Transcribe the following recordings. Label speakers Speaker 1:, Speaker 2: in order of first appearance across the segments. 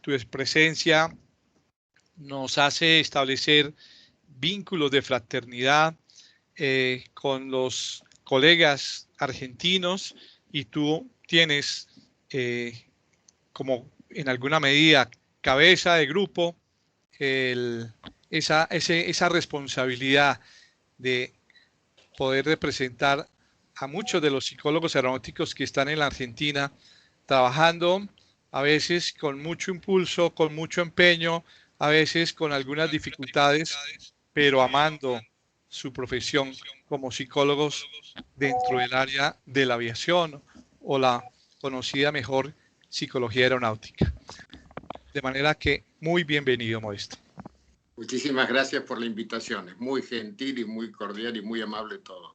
Speaker 1: tu presencia nos hace establecer vínculos de fraternidad con los colegas argentinos, y tú tienes como en alguna medida cabeza de grupo esa responsabilidad de poder representar a muchos de los psicólogos aeronáuticos que están en la Argentina, trabajando a veces con mucho impulso, con mucho empeño, a veces con algunas dificultades, pero amando su profesión como psicólogos dentro del área de la aviación o la conocida mejor psicología aeronáutica. De manera que muy bienvenido, Modesto.
Speaker 2: Muchísimas gracias por la invitación. Es muy gentil y muy cordial y muy amable todo.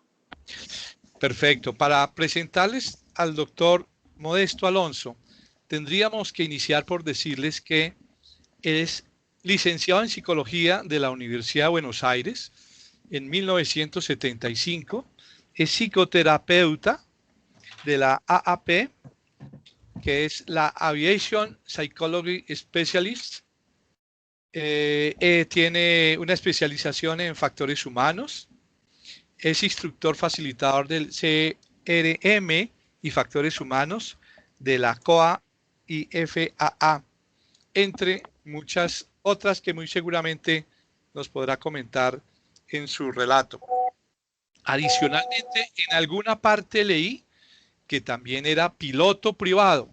Speaker 1: Perfecto. Para presentarles al doctor Modesto Alonso, tendríamos que iniciar por decirles que es licenciado en Psicología de la Universidad de Buenos Aires en 1975, es psicoterapeuta de la AAP, que es la Aviation Psychology Specialist. Tiene una especialización en factores humanos, es instructor facilitador del CRM y factores humanos de la COA y FAA, entre muchas otras que muy seguramente nos podrá comentar en su relato. Adicionalmente, en alguna parte leí que también era piloto privado.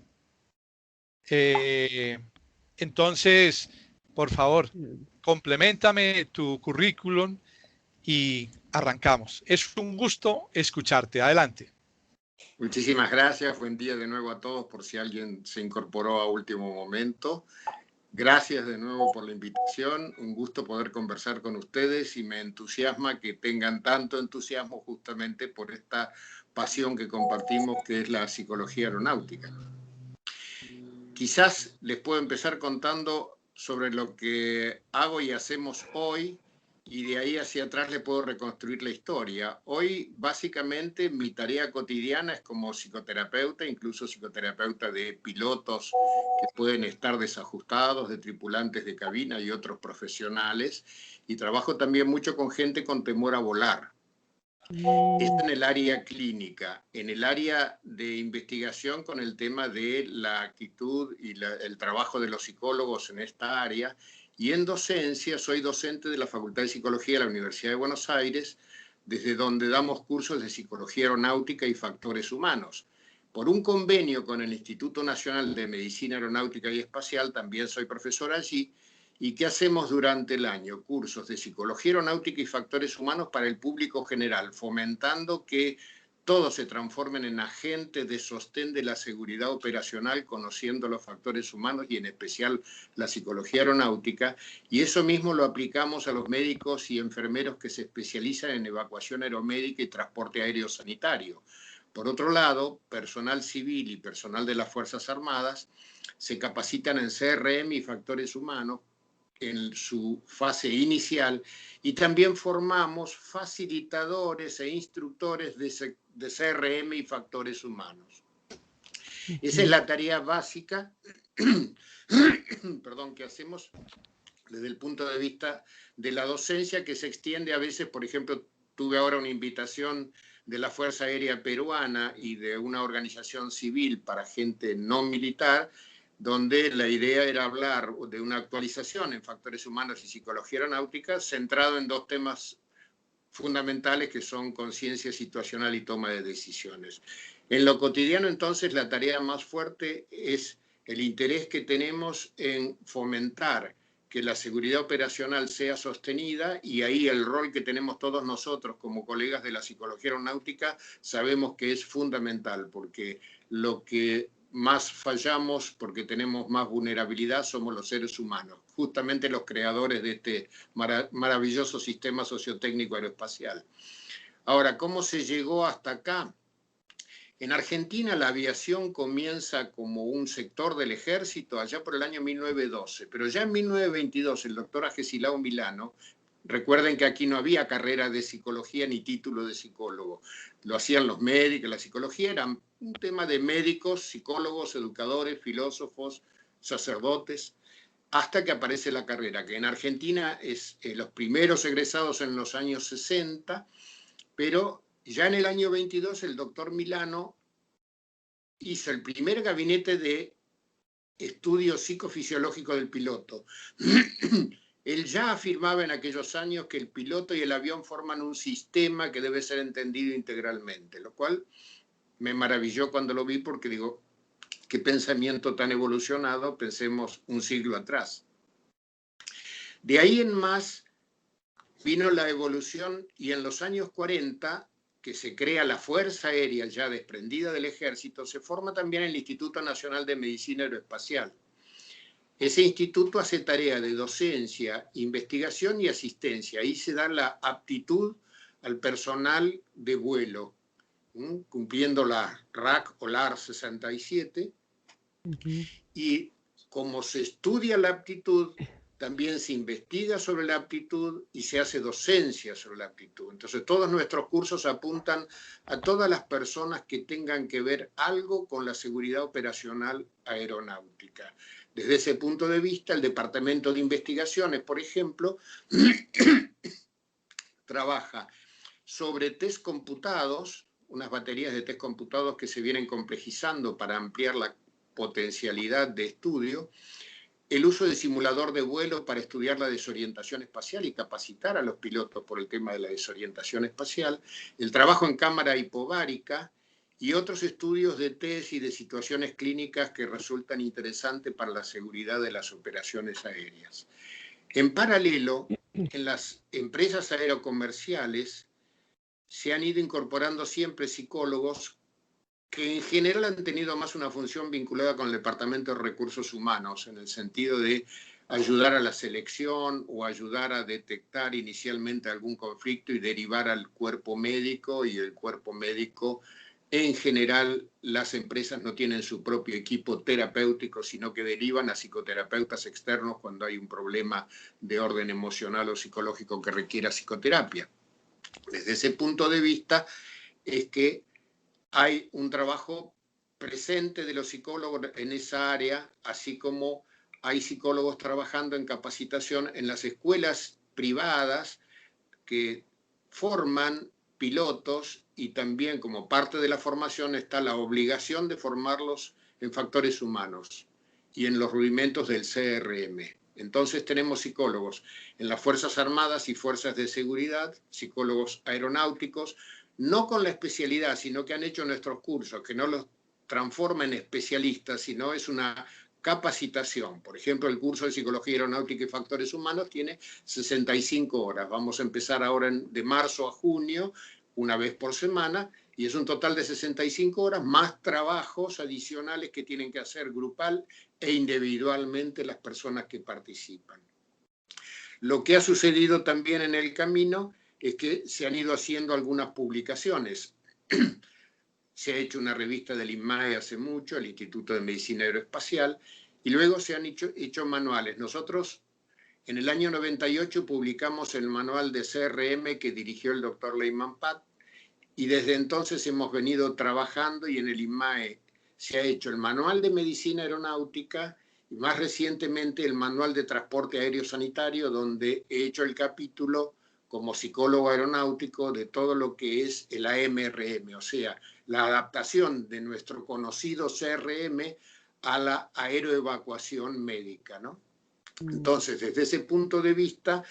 Speaker 1: Entonces, por favor, compleméntame tu currículum y arrancamos. Es un gusto escucharte. Adelante.
Speaker 2: Muchísimas gracias. Buen día de nuevo a todos, por si alguien se incorporó a último momento. Gracias de nuevo por la invitación. Un gusto poder conversar con ustedes y me entusiasma que tengan tanto entusiasmo justamente por esta pasión que compartimos, que es la psicología aeronáutica. Quizás les puedo empezar contando sobre lo que hago y hacemos hoy, y de ahí hacia atrás le puedo reconstruir la historia. Hoy, básicamente, mi tarea cotidiana es como psicoterapeuta, incluso psicoterapeuta de pilotos que pueden estar desajustados, de tripulantes de cabina y otros profesionales, y trabajo también mucho con gente con temor a volar. Esto en el área clínica. En el área de investigación, con el tema de la actitud y el trabajo de los psicólogos en esta área. Y en docencia, soy docente de la Facultad de Psicología de la Universidad de Buenos Aires, desde donde damos cursos de psicología aeronáutica y factores humanos. Por un convenio con el Instituto Nacional de Medicina Aeronáutica y Espacial, también soy profesor allí. ¿Y qué hacemos durante el año? Cursos de psicología aeronáutica y factores humanos para el público general, fomentando que todos se transformen en agentes de sostén de la seguridad operacional, conociendo los factores humanos y en especial la psicología aeronáutica. Y eso mismo lo aplicamos a los médicos y enfermeros que se especializan en evacuación aeromédica y transporte aéreo sanitario. Por otro lado, personal civil y personal de las Fuerzas Armadas se capacitan en CRM y factores humanos en su fase inicial, y también formamos facilitadores e instructores de CRM y factores humanos. Esa es la tarea básica perdón, que hacemos desde el punto de vista de la docencia, que se extiende a veces. Por ejemplo, tuve ahora una invitación de la Fuerza Aérea Peruana y de una organización civil para gente no militar, donde la idea era hablar de una actualización en factores humanos y psicología aeronáutica, centrado en dos temas fundamentales que son conciencia situacional y toma de decisiones. En lo cotidiano, entonces, la tarea más fuerte es el interés que tenemos en fomentar que la seguridad operacional sea sostenida, y ahí el rol que tenemos todos nosotros como colegas de la psicología aeronáutica sabemos que es fundamental, porque lo que más fallamos, porque tenemos más vulnerabilidad, somos los seres humanos, justamente los creadores de este maravilloso sistema sociotécnico aeroespacial. Ahora, ¿cómo se llegó hasta acá? En Argentina la aviación comienza como un sector del ejército allá por el año 1912, pero ya en 1922 el doctor Agesilao Milano, recuerden que aquí no había carrera de psicología ni título de psicólogo, lo hacían los médicos, la psicología era un tema de médicos, psicólogos, educadores, filósofos, sacerdotes, hasta que aparece la carrera, que en Argentina es los primeros egresados en los años 60, pero ya en el año 22 el doctor Milano hizo el primer gabinete de estudio psicofisiológico del piloto. Él ya afirmaba en aquellos años que el piloto y el avión forman un sistema que debe ser entendido integralmente, lo cual me maravilló cuando lo vi porque digo, qué pensamiento tan evolucionado, pensemos un siglo atrás. De ahí en más vino la evolución y en los años 40, que se crea la Fuerza Aérea ya desprendida del Ejército, se forma también el Instituto Nacional de Medicina Aeroespacial. Ese instituto hace tarea de docencia, investigación y asistencia. Ahí se da la aptitud al personal de vuelo, cumpliendo la RAC o LAR 67. Y como se estudia la aptitud, también se investiga sobre la aptitud y se hace docencia sobre la aptitud. Entonces, todos nuestros cursos apuntan a todas las personas que tengan que ver algo con la seguridad operacional aeronáutica. Desde ese punto de vista, el Departamento de Investigaciones, por ejemplo, trabaja sobre test computados, unas baterías de test computados que se vienen complejizando para ampliar la potencialidad de estudio, el uso de simulador de vuelo para estudiar la desorientación espacial y capacitar a los pilotos por el tema de la desorientación espacial, el trabajo en cámara hipovárica y otros estudios de test y de situaciones clínicas que resultan interesantes para la seguridad de las operaciones aéreas. En paralelo, en las empresas aerocomerciales se han ido incorporando siempre psicólogos que en general han tenido más una función vinculada con el Departamento de Recursos Humanos, en el sentido de ayudar a la selección o ayudar a detectar inicialmente algún conflicto y derivar al cuerpo médico, y el cuerpo médico, en general, las empresas no tienen su propio equipo terapéutico, sino que derivan a psicoterapeutas externos cuando hay un problema de orden emocional o psicológico que requiera psicoterapia. Desde ese punto de vista es que hay un trabajo presente de los psicólogos en esa área, así como hay psicólogos trabajando en capacitación en las escuelas privadas que forman pilotos, y también como parte de la formación está la obligación de formarlos en factores humanos y en los rudimentos del CRM. Entonces tenemos psicólogos en las Fuerzas Armadas y Fuerzas de Seguridad, psicólogos aeronáuticos, no con la especialidad, sino que han hecho nuestros cursos, que no los transforma en especialistas, sino es una capacitación. Por ejemplo, el curso de Psicología Aeronáutica y Factores Humanos tiene 65 horas. Vamos a empezar ahora de marzo a junio, una vez por semana, y es un total de 65 horas, más trabajos adicionales que tienen que hacer grupal e individualmente las personas que participan. Lo que ha sucedido también en el camino es que se han ido haciendo algunas publicaciones. Se ha hecho una revista del INMAE hace mucho, el Instituto de Medicina Aeroespacial, y luego se han hecho manuales. Nosotros en el año 98 publicamos el manual de CRM que dirigió el doctor Leyman Pat, y desde entonces hemos venido trabajando, y en el INMAE se ha hecho el manual de medicina aeronáutica y más recientemente el manual de transporte aéreo sanitario, donde he hecho el capítulo como psicólogo aeronáutico de todo lo que es el AMRM, o sea, la adaptación de nuestro conocido CRM a la aeroevacuación médica, ¿no? Entonces, desde ese punto de vista,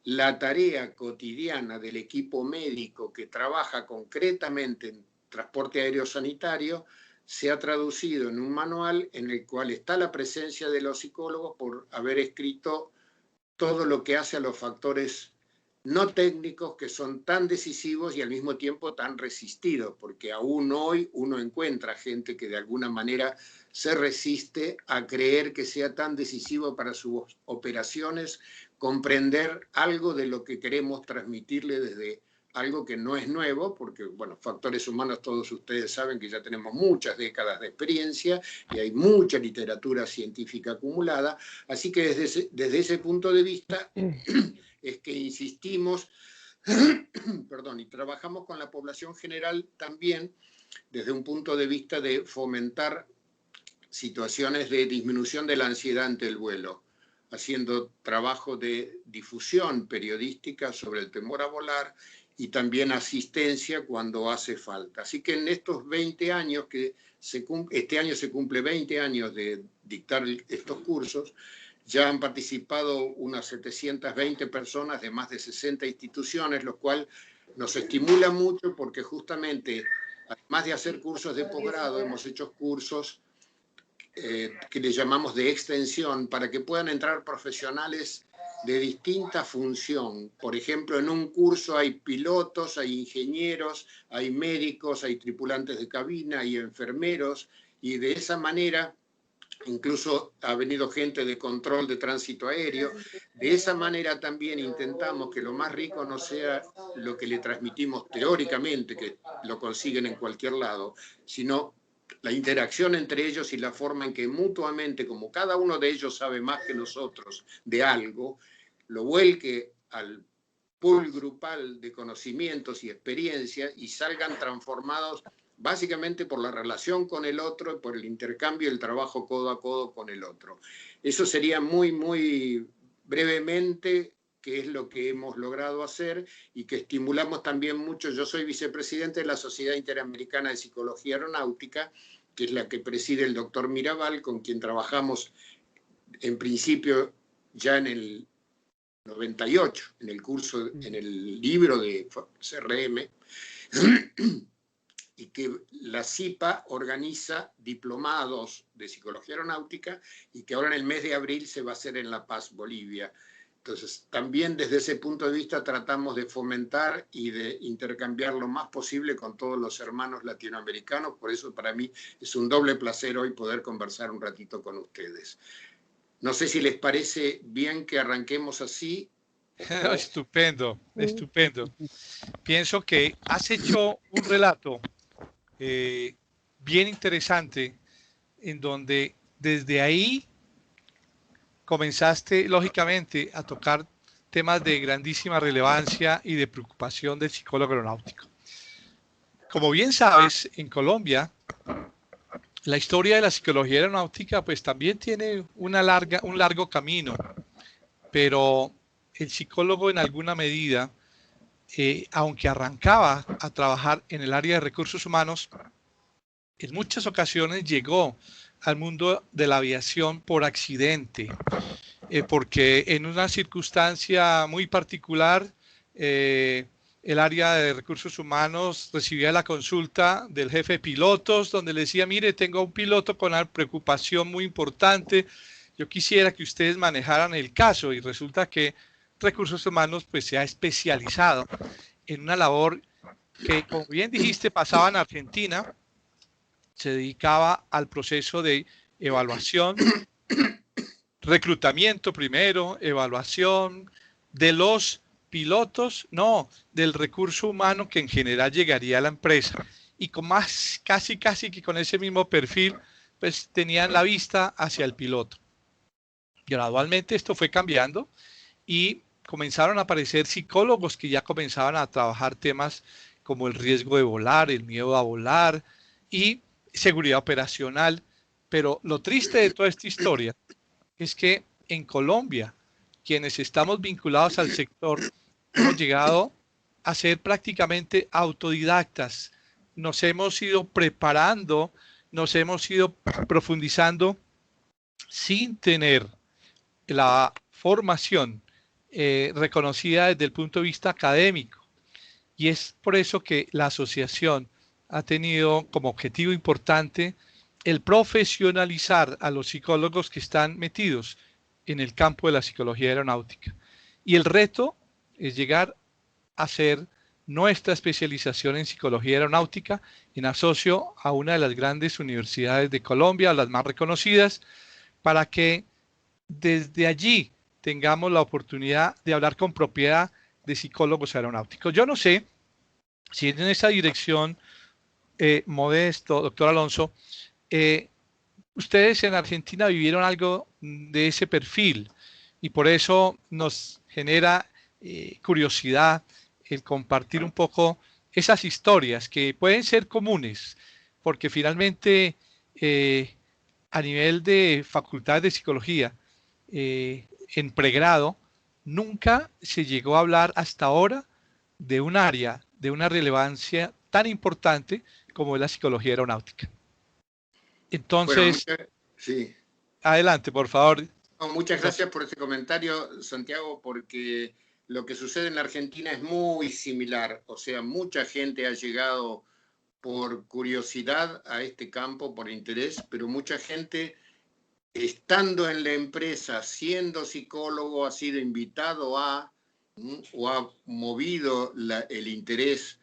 Speaker 2: la tarea cotidiana del equipo médico que trabaja concretamente en transporte aéreo sanitario se ha traducido en un manual en el cual está la presencia de los psicólogos por haber escrito todo lo que hace a los factores no técnicos que son tan decisivos y al mismo tiempo tan resistidos, porque aún hoy uno encuentra gente que de alguna manera se resiste a creer que sea tan decisivo para sus operaciones comprender algo de lo que queremos transmitirle desde algo que no es nuevo, porque, bueno, factores humanos todos ustedes saben que ya tenemos muchas décadas de experiencia y hay mucha literatura científica acumulada, así que desde ese punto de vista es que insistimos, perdón, y trabajamos con la población general también desde un punto de vista de fomentar situaciones de disminución de la ansiedad ante el vuelo, haciendo trabajo de difusión periodística sobre el temor a volar y también asistencia cuando hace falta. Así que en estos 20 años, este año se cumple 20 años de dictar estos cursos, ya han participado unas 720 personas de más de 60 instituciones, lo cual nos estimula mucho porque justamente, además de hacer cursos de posgrado, hemos hecho cursos que le llamamos de extensión para que puedan entrar profesionales de distinta función. Por ejemplo, en un curso hay pilotos, hay ingenieros, hay médicos, hay tripulantes de cabina, hay enfermeros, y de esa manera incluso ha venido gente de control de tránsito aéreo. De esa manera también intentamos que lo más rico no sea lo que le transmitimos teóricamente, que lo consiguen en cualquier lado, sino la interacción entre ellos y la forma en que mutuamente, como cada uno de ellos sabe más que nosotros de algo, lo vuelque al pool grupal de conocimientos y experiencias y salgan transformados básicamente por la relación con el otro y por el intercambio y el trabajo codo a codo con el otro. Eso sería muy, muy brevemente qué es lo que hemos logrado hacer y que estimulamos también mucho. Yo soy vicepresidente de la Sociedad Interamericana de Psicología Aeronáutica, que es la que preside el doctor Mirabal, con quien trabajamos en principio ya en el 98, en el curso, en el libro de CRM, y que la CIPA organiza diplomados de psicología aeronáutica y que ahora en el mes de abril se va a hacer en La Paz, Bolivia. Entonces, también desde ese punto de vista tratamos de fomentar y de intercambiar lo más posible con todos los hermanos latinoamericanos. Por eso para mí es un doble placer hoy poder conversar un ratito con ustedes. No sé si les parece bien que arranquemos así.
Speaker 1: Estupendo, estupendo. Pienso que has hecho un relato bien interesante en donde desde ahí comenzaste lógicamente a tocar temas de grandísima relevancia y de preocupación del psicólogo aeronáutico. Como bien sabes, en Colombia la historia de la psicología aeronáutica pues también tiene un largo camino, pero el psicólogo en alguna medida, aunque arrancaba a trabajar en el área de recursos humanos, en muchas ocasiones llegó al mundo de la aviación por accidente, porque en una circunstancia muy particular, el área de recursos humanos recibía la consulta del jefe de pilotos, donde le decía, mire, tengo un piloto con una preocupación muy importante, yo quisiera que ustedes manejaran el caso, y resulta que recursos humanos pues se ha especializado en una labor que, como bien dijiste, pasaba en Argentina, se dedicaba al proceso de evaluación, reclutamiento primero, evaluación de los pilotos, no, del recurso humano que en general llegaría a la empresa. Y con más, casi que con ese mismo perfil, pues tenían la vista hacia el piloto. Gradualmente esto fue cambiando y comenzaron a aparecer psicólogos que ya comenzaban a trabajar temas como el riesgo de volar, el miedo a volar y seguridad operacional. Pero lo triste de toda esta historia es que en Colombia, quienes estamos vinculados al sector, hemos llegado a ser prácticamente autodidactas. Nos hemos ido preparando, nos hemos ido profundizando sin tener la formación reconocida desde el punto de vista académico. Y es por eso que la asociación ha tenido como objetivo importante el profesionalizar a los psicólogos que están metidos en el campo de la psicología aeronáutica. Y el reto es llegar a hacer nuestra especialización en psicología aeronáutica en asocio a una de las grandes universidades de Colombia, las más reconocidas, para que desde allí tengamos la oportunidad de hablar con propiedad de psicólogos aeronáuticos. Yo no sé si en esa dirección, Modesto, doctor Alonso, ustedes en Argentina vivieron algo de ese perfil y por eso nos genera curiosidad el compartir un poco esas historias que pueden ser comunes, porque finalmente a nivel de facultades de psicología, en pregrado, nunca se llegó a hablar hasta ahora de un área de una relevancia tan importante como es la psicología aeronáutica.
Speaker 2: Bueno,
Speaker 1: Entonces,
Speaker 2: sí.
Speaker 1: adelante, por favor.
Speaker 2: No, muchas gracias por ese comentario, Santiago, porque lo que sucede en la Argentina es muy similar. O sea, mucha gente ha llegado por curiosidad a este campo, por interés, pero mucha gente, estando en la empresa, siendo psicólogo, ha sido invitado a, o ha movido el interés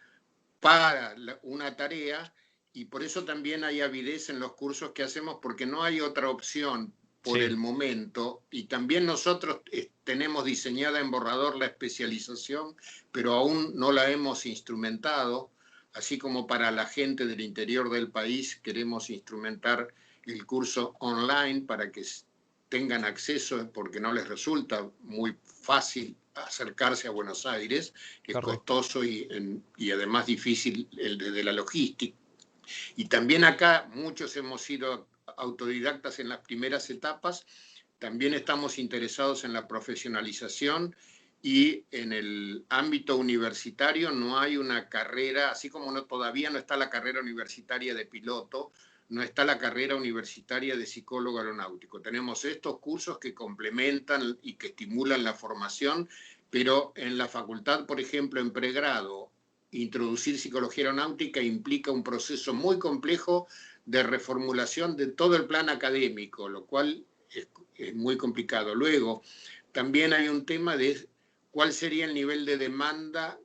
Speaker 2: para una tarea, y por eso también hay avidez en los cursos que hacemos, porque no hay otra opción por
Speaker 1: Sí,
Speaker 2: el momento, y también nosotros tenemos diseñada en borrador la especialización, pero aún no la hemos instrumentado, así como para la gente del interior del país queremos instrumentar el curso online para que tengan acceso, porque no les resulta muy fácil acercarse a Buenos Aires, es
Speaker 1: correcto.
Speaker 2: costoso y además difícil el de la logística. Y también acá muchos hemos sido autodidactas en las primeras etapas, también estamos interesados en la profesionalización, y en el ámbito universitario no hay una carrera, así como todavía no está la carrera universitaria de piloto, no está la carrera universitaria de psicólogo aeronáutico. Tenemos estos cursos que complementan y que estimulan la formación, pero en la facultad, por ejemplo, en pregrado, introducir psicología aeronáutica implica un proceso muy complejo de reformulación de todo el plan académico, lo cual es muy complicado. Luego, también hay un tema de cuál sería el nivel de demanda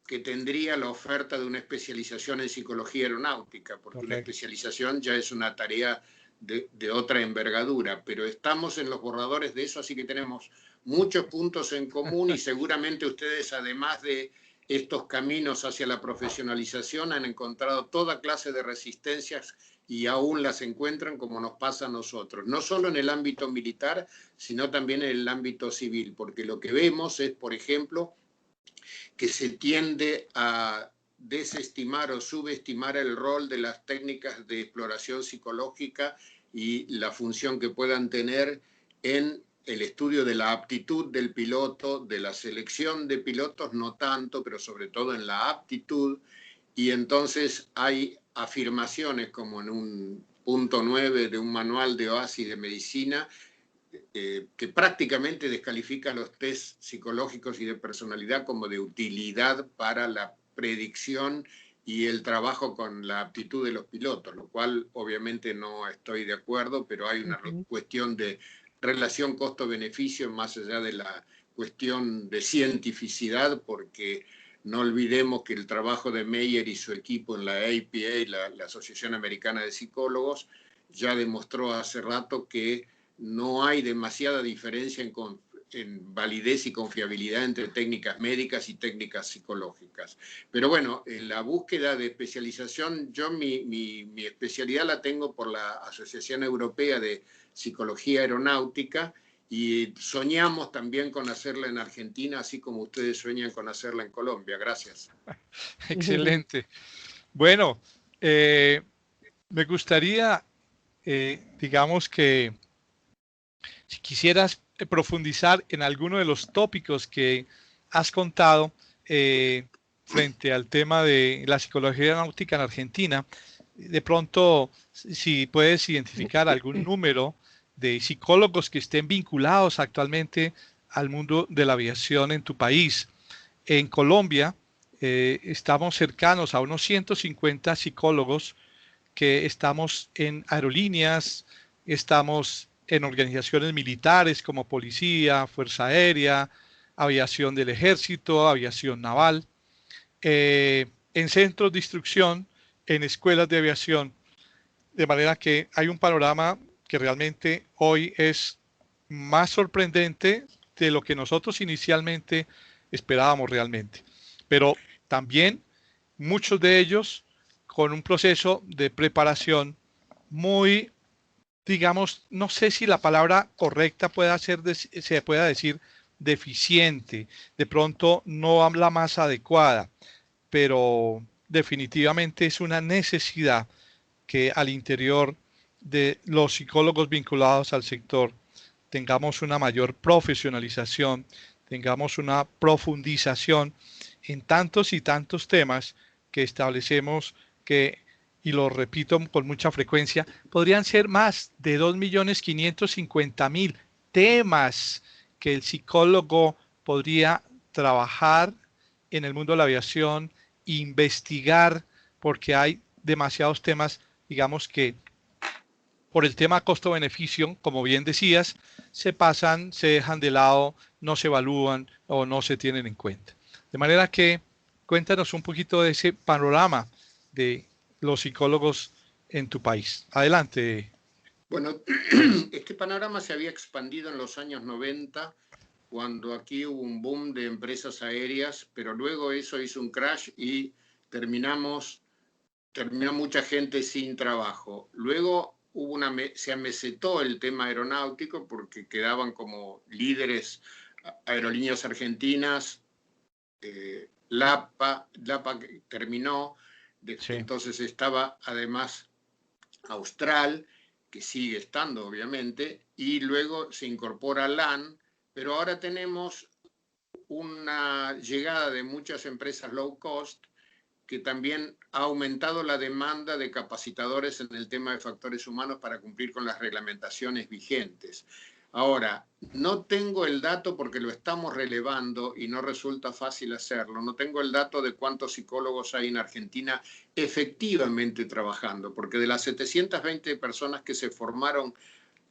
Speaker 2: que tendría la oferta de una especialización en psicología aeronáutica, porque una
Speaker 1: Correcto.
Speaker 2: especialización ya es una tarea de otra envergadura, pero estamos en los borradores de eso, así que tenemos muchos puntos en común, y seguramente ustedes, además de estos caminos hacia la profesionalización, han encontrado toda clase de resistencias y aún las encuentran, como nos pasa a nosotros, no solo en el ámbito militar, sino también en el ámbito civil, porque lo que vemos es, por ejemplo, que se tiende a desestimar o subestimar el rol de las técnicas de exploración psicológica y la función que puedan tener en el estudio de la aptitud del piloto, de la selección de pilotos, no tanto, pero sobre todo en la aptitud. Y entonces hay afirmaciones como en un punto 9 de un manual de OASI de medicina, que prácticamente descalifica los test psicológicos y de personalidad como de utilidad para la predicción y el trabajo con la aptitud de los pilotos, lo cual obviamente no estoy de acuerdo, pero hay una cuestión de relación costo-beneficio más allá de la cuestión de cientificidad, porque no olvidemos que el trabajo de Meyer y su equipo en la APA, la Asociación Americana de Psicólogos, ya demostró hace rato que no hay demasiada diferencia en validez y confiabilidad entre técnicas médicas y técnicas psicológicas. Pero bueno, en la búsqueda de especialización, yo mi especialidad la tengo por la Asociación Europea de Psicología Aeronáutica, y soñamos también con hacerla en Argentina, así como ustedes sueñan con hacerla en Colombia. Gracias.
Speaker 1: Excelente. Bueno, me gustaría, digamos que si quisieras profundizar en alguno de los tópicos que has contado frente al tema de la psicología náutica en Argentina, de pronto, si puedes identificar algún número de psicólogos que estén vinculados actualmente al mundo de la aviación en tu país. En Colombia estamos cercanos a unos 150 psicólogos que estamos en aerolíneas, estamos en organizaciones militares como policía, fuerza aérea, aviación del ejército, aviación naval, en centros de instrucción, en escuelas de aviación, de manera que hay un panorama que realmente hoy es más sorprendente de lo que nosotros inicialmente esperábamos realmente. Pero también muchos de ellos con un proceso de preparación muy, digamos, no sé si la palabra correcta pueda ser, se pueda decir deficiente, de pronto no la más adecuada, pero definitivamente es una necesidad que al interior de los psicólogos vinculados al sector tengamos una mayor profesionalización, tengamos una profundización en tantos y tantos temas que establecemos que, y lo repito con mucha frecuencia, podrían ser más de 2.550.000 temas que el psicólogo podría trabajar en el mundo de la aviación, investigar, porque hay demasiados temas, digamos que por el tema costo-beneficio, como bien decías, se pasan, se dejan de lado, no se evalúan o no se tienen en cuenta. De manera que cuéntanos un poquito de ese panorama de los psicólogos en tu país. Adelante.
Speaker 2: Bueno, este panorama se había expandido en los años 90, cuando aquí hubo un boom de empresas aéreas, pero luego eso hizo un crash y terminó mucha gente sin trabajo. Luego se amesetó el tema aeronáutico porque quedaban como líderes aerolíneas argentinas, LAPA terminó,
Speaker 1: Sí.
Speaker 2: entonces estaba además Austral, que sigue estando obviamente, y luego se incorpora LAN, pero ahora tenemos una llegada de muchas empresas low cost que también ha aumentado la demanda de capacitadores en el tema de factores humanos para cumplir con las reglamentaciones vigentes. Ahora, no tengo el dato porque lo estamos relevando y no resulta fácil hacerlo. No tengo el dato de cuántos psicólogos hay en Argentina efectivamente trabajando, porque de las 720 personas que se formaron,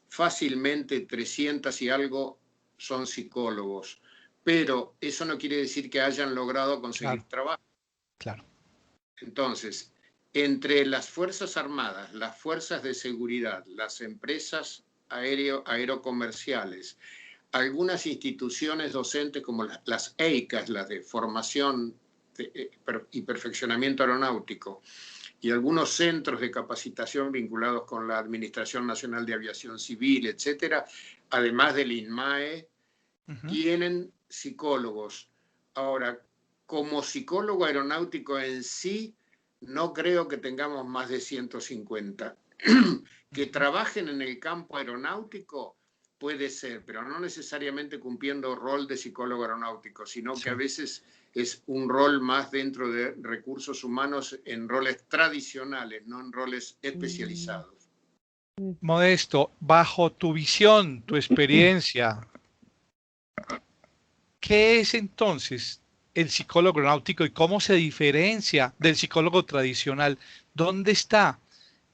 Speaker 2: fácilmente 300 y algo son psicólogos. Pero eso no quiere decir que hayan logrado conseguir trabajo.
Speaker 1: Claro.
Speaker 2: Entonces, entre las Fuerzas Armadas, las fuerzas de seguridad, las empresas aerocomerciales, algunas instituciones docentes como las EICAS, las de formación y perfeccionamiento aeronáutico, y algunos centros de capacitación vinculados con la Administración Nacional de Aviación Civil, etcétera, además del INMAE, tienen psicólogos. Ahora, como psicólogo aeronáutico en sí, no creo que tengamos más de 150. Que trabajen en el campo aeronáutico puede ser, pero no necesariamente cumpliendo rol de psicólogo aeronáutico, sino que a veces es un rol más dentro de recursos humanos en roles tradicionales, no en roles especializados.
Speaker 1: Modesto, bajo tu visión, tu experiencia, ¿qué es entonces el psicólogo aeronáutico y cómo se diferencia del psicólogo tradicional? ¿Dónde está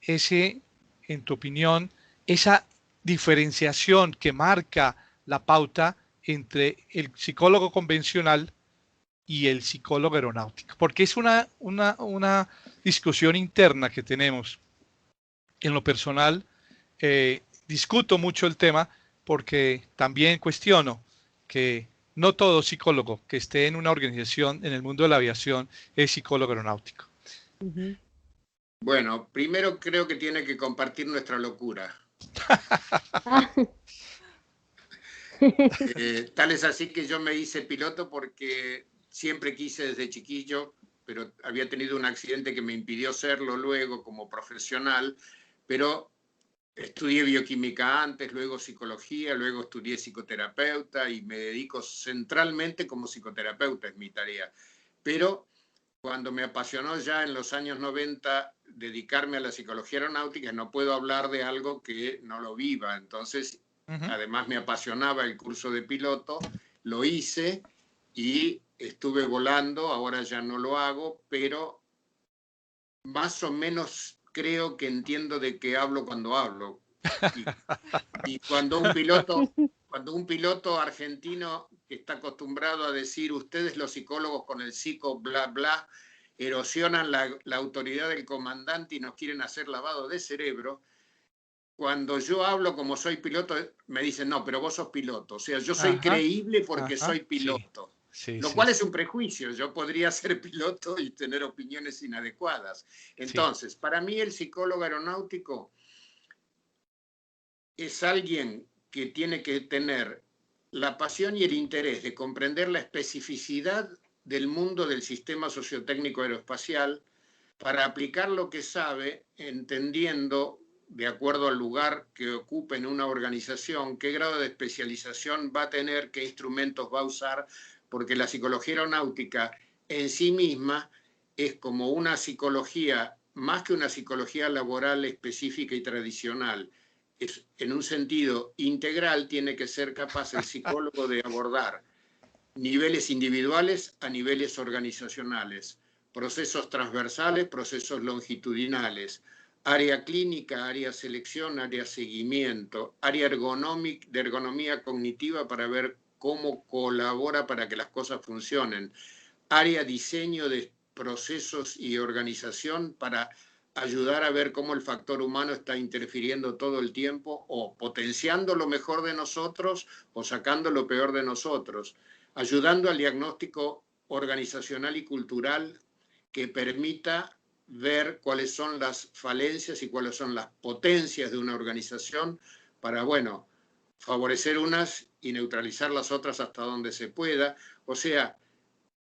Speaker 1: ese, en tu opinión, esa diferenciación que marca la pauta entre el psicólogo convencional y el psicólogo aeronáutico? Porque es una discusión interna que tenemos. En lo personal, discuto mucho el tema porque también cuestiono que no todo psicólogo que esté en una organización en el mundo de la aviación es psicólogo aeronáutico.
Speaker 2: Bueno, primero creo que tiene que compartir nuestra locura. Tal es así que yo me hice piloto porque siempre quise desde chiquillo, pero había tenido un accidente que me impidió serlo luego como profesional, pero estudié bioquímica antes, luego psicología, luego estudié psicoterapeuta y me dedico centralmente como psicoterapeuta, es mi tarea. Pero cuando me apasionó ya en los años 90 dedicarme a la psicología aeronáutica, no puedo hablar de algo que no lo viva. Entonces, además me apasionaba el curso de piloto, lo hice y estuve volando, ahora ya no lo hago, pero más o menos creo que entiendo de qué hablo cuando hablo. Y cuando un piloto argentino que está acostumbrado a decir ustedes los psicólogos con el psico bla bla erosionan la autoridad del comandante y nos quieren hacer lavado de cerebro, cuando yo hablo como soy piloto me dicen no, pero vos sos piloto, o sea, yo soy creíble porque soy piloto. Lo cual es un prejuicio. Yo podría ser piloto y tener opiniones inadecuadas. Entonces, para mí el psicólogo aeronáutico es alguien que tiene que tener la pasión y el interés de comprender la especificidad del mundo del sistema sociotécnico aeroespacial para aplicar lo que sabe, entendiendo de acuerdo al lugar que ocupe en una organización, qué grado de especialización va a tener, qué instrumentos va a usar, porque la psicología aeronáutica en sí misma es como una psicología, más que una psicología laboral específica y tradicional. Es, en un sentido integral, tiene que ser capaz el psicólogo de abordar niveles individuales a niveles organizacionales, procesos transversales, procesos longitudinales, área clínica, área selección, área seguimiento, área de ergonomía cognitiva para ver cómo colabora para que las cosas funcionen, área diseño de procesos y organización para ayudar a ver cómo el factor humano está interfiriendo todo el tiempo o potenciando lo mejor de nosotros o sacando lo peor de nosotros, ayudando al diagnóstico organizacional y cultural que permita ver cuáles son las falencias y cuáles son las potencias de una organización para, bueno, favorecer unas y neutralizar las otras hasta donde se pueda. O sea,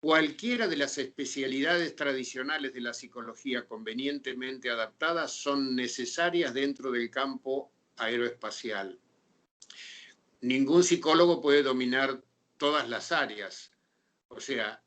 Speaker 2: cualquiera de las especialidades tradicionales de la psicología convenientemente adaptadas son necesarias dentro del campo aeroespacial. Ningún psicólogo puede dominar todas las áreas. O sea,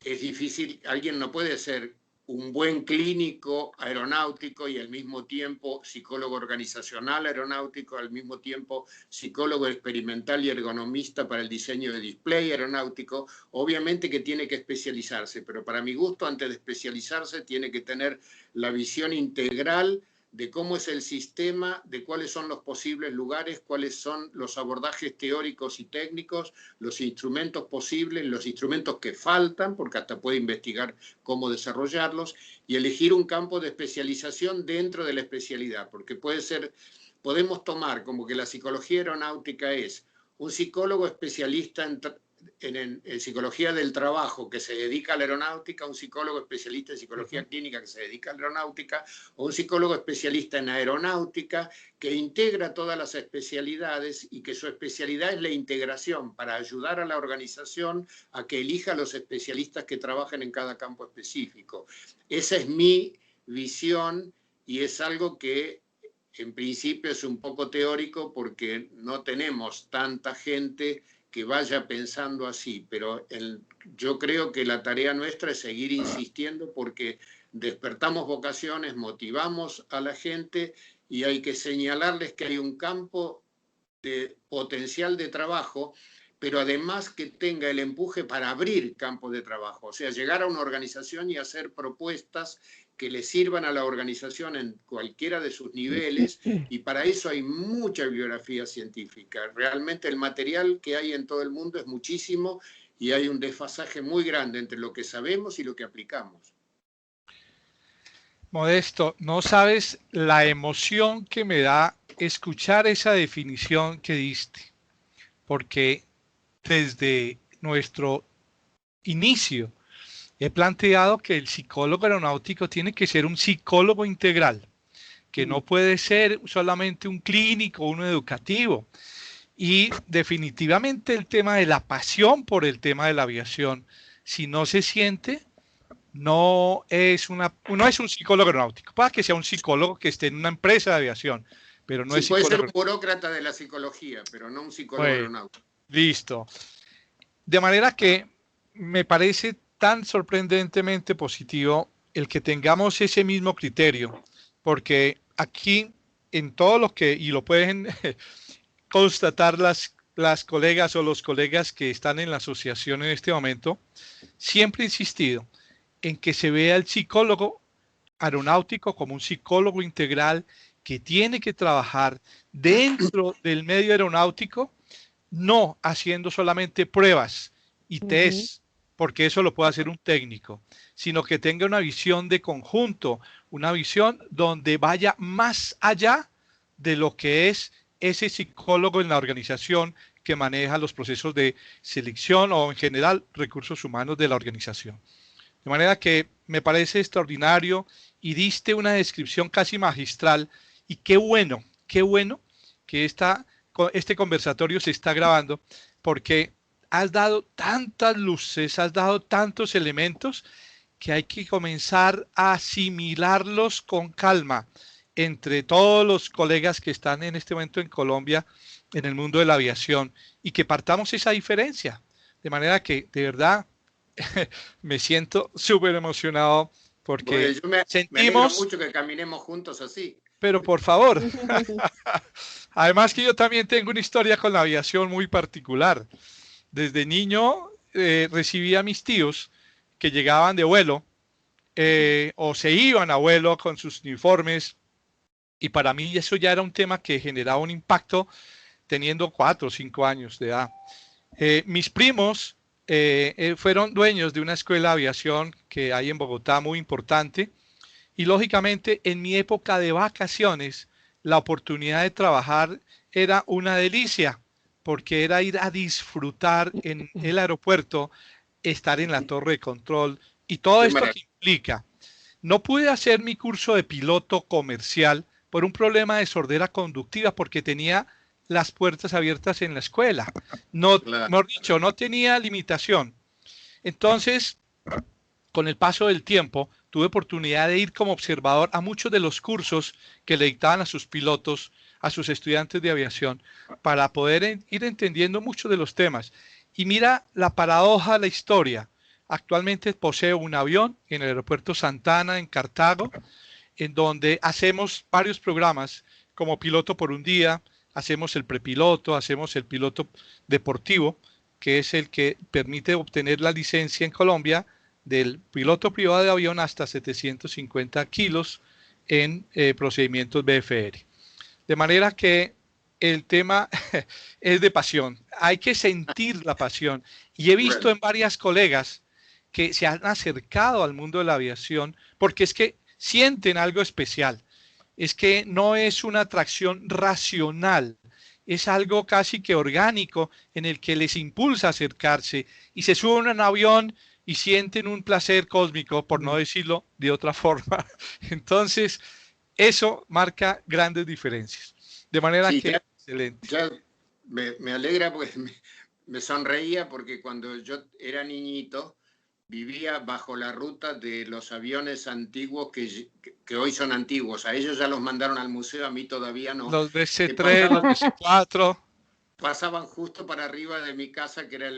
Speaker 2: es difícil, alguien no puede ser un buen clínico aeronáutico y al mismo tiempo psicólogo organizacional aeronáutico, al mismo tiempo psicólogo experimental y ergonomista para el diseño de display aeronáutico. Obviamente que tiene que especializarse, pero para mi gusto, antes de especializarse, tiene que tener la visión integral de cómo es el sistema, de cuáles son los posibles lugares, cuáles son los abordajes teóricos y técnicos, los instrumentos posibles, los instrumentos que faltan, porque hasta puede investigar cómo desarrollarlos, y elegir un campo de especialización dentro de la especialidad, porque puede ser, podemos tomar como que la psicología aeronáutica es un psicólogo especialista en psicología del trabajo que se dedica a la aeronáutica, un psicólogo especialista en psicología clínica que se dedica a la aeronáutica, o un psicólogo especialista en aeronáutica que integra todas las especialidades y que su especialidad es la integración para ayudar a la organización a que elija a los especialistas que trabajen en cada campo específico. Esa es mi visión y es algo que en principio es un poco teórico porque no tenemos tanta gente que vaya pensando así, pero yo creo que la tarea nuestra es seguir insistiendo porque despertamos vocaciones, motivamos a la gente y hay que señalarles que hay un campo de potencial de trabajo, pero además que tenga el empuje para abrir campos de trabajo, o sea, llegar a una organización y hacer propuestas que le sirvan a la organización en cualquiera de sus niveles, y para eso hay mucha bibliografía científica. Realmente el material que hay en todo el mundo es muchísimo y hay un desfasaje muy grande entre lo que sabemos y lo que aplicamos.
Speaker 1: Modesto, no sabes la emoción que me da escuchar esa definición que diste, porque desde nuestro inicio he planteado que el psicólogo aeronáutico tiene que ser un psicólogo integral, que no puede ser solamente un clínico, uno educativo. Y definitivamente el tema de la pasión por el tema de la aviación, si no se siente, no es un psicólogo aeronáutico. Puede que sea un psicólogo que esté en una empresa de aviación, pero no
Speaker 2: sí,
Speaker 1: es
Speaker 2: psicólogo. Puede ser
Speaker 1: psicólogo.
Speaker 2: un burócrata de la psicología, pero no un psicólogo aeronáutico.
Speaker 1: Listo. De manera que me parece tan sorprendentemente positivo el que tengamos ese mismo criterio, porque aquí en todo lo que, y lo pueden constatar las colegas o los colegas que están en la asociación en este momento, siempre he insistido en que se vea el psicólogo aeronáutico como un psicólogo integral que tiene que trabajar dentro del medio aeronáutico, no haciendo solamente pruebas y test, porque eso lo puede hacer un técnico, sino que tenga una visión de conjunto, una visión donde vaya más allá de lo que es ese psicólogo en la organización que maneja los procesos de selección o en general recursos humanos de la organización. De manera que me parece extraordinario y diste una descripción casi magistral y qué bueno que este conversatorio se está grabando porque has dado tantas luces, has dado tantos elementos que hay que comenzar a asimilarlos con calma entre todos los colegas que están en este momento en Colombia en el mundo de la aviación y que partamos esa diferencia. De manera que de verdad me siento súper emocionado
Speaker 2: Bueno,
Speaker 1: porque
Speaker 2: yo me alegro
Speaker 1: sentimos,
Speaker 2: mucho que caminemos juntos así.
Speaker 1: pero por favor, además que yo también tengo una historia con la aviación muy particular. Desde niño recibía a mis tíos que llegaban de vuelo o se iban a vuelo con sus uniformes y para mí eso ya era un tema que generaba un impacto teniendo 4 o 5 años de edad. Mis primos fueron dueños de una escuela de aviación que hay en Bogotá muy importante y lógicamente en mi época de vacaciones la oportunidad de trabajar era una delicia porque era ir a disfrutar en el aeropuerto, estar en la torre de control y todo
Speaker 2: Qué
Speaker 1: esto que
Speaker 2: maravilla.
Speaker 1: implica. No pude hacer mi curso de piloto comercial por un problema de sordera conductiva porque tenía las puertas abiertas en la escuela. No,
Speaker 2: Claro.
Speaker 1: mejor dicho, no tenía limitación. Entonces, con el paso del tiempo, tuve oportunidad de ir como observador a muchos de los cursos que le dictaban a sus pilotos, a sus estudiantes de aviación, para poder ir entendiendo muchos de los temas. Y mira la paradoja de la historia. Actualmente poseo un avión en el aeropuerto Santana en Cartago, en donde hacemos varios programas como piloto por un día, hacemos el prepiloto, hacemos el piloto deportivo, que es el que permite obtener la licencia en Colombia del piloto privado de avión hasta 750 kilos en procedimientos BFR. De manera que el tema es de pasión. Hay que sentir la pasión. Y he visto
Speaker 2: Bueno,
Speaker 1: en varias colegas que se han acercado al mundo de la aviación porque es que sienten algo especial. Es que no es una atracción racional, es algo casi que orgánico en el que les impulsa a acercarse y se suben a un avión y sienten un placer cósmico, por no decirlo de otra forma. Entonces, eso marca grandes diferencias. De manera
Speaker 2: sí,
Speaker 1: que, excelente.
Speaker 2: ya me alegra porque me sonreía porque cuando yo era niñito vivía bajo la ruta de los aviones antiguos que hoy son antiguos. A ellos ya los mandaron al museo, a mí todavía no.
Speaker 1: Los
Speaker 2: Que
Speaker 1: DC-3, los
Speaker 2: pasaban,
Speaker 1: DC-4.
Speaker 2: pasaban justo para arriba de mi casa, que era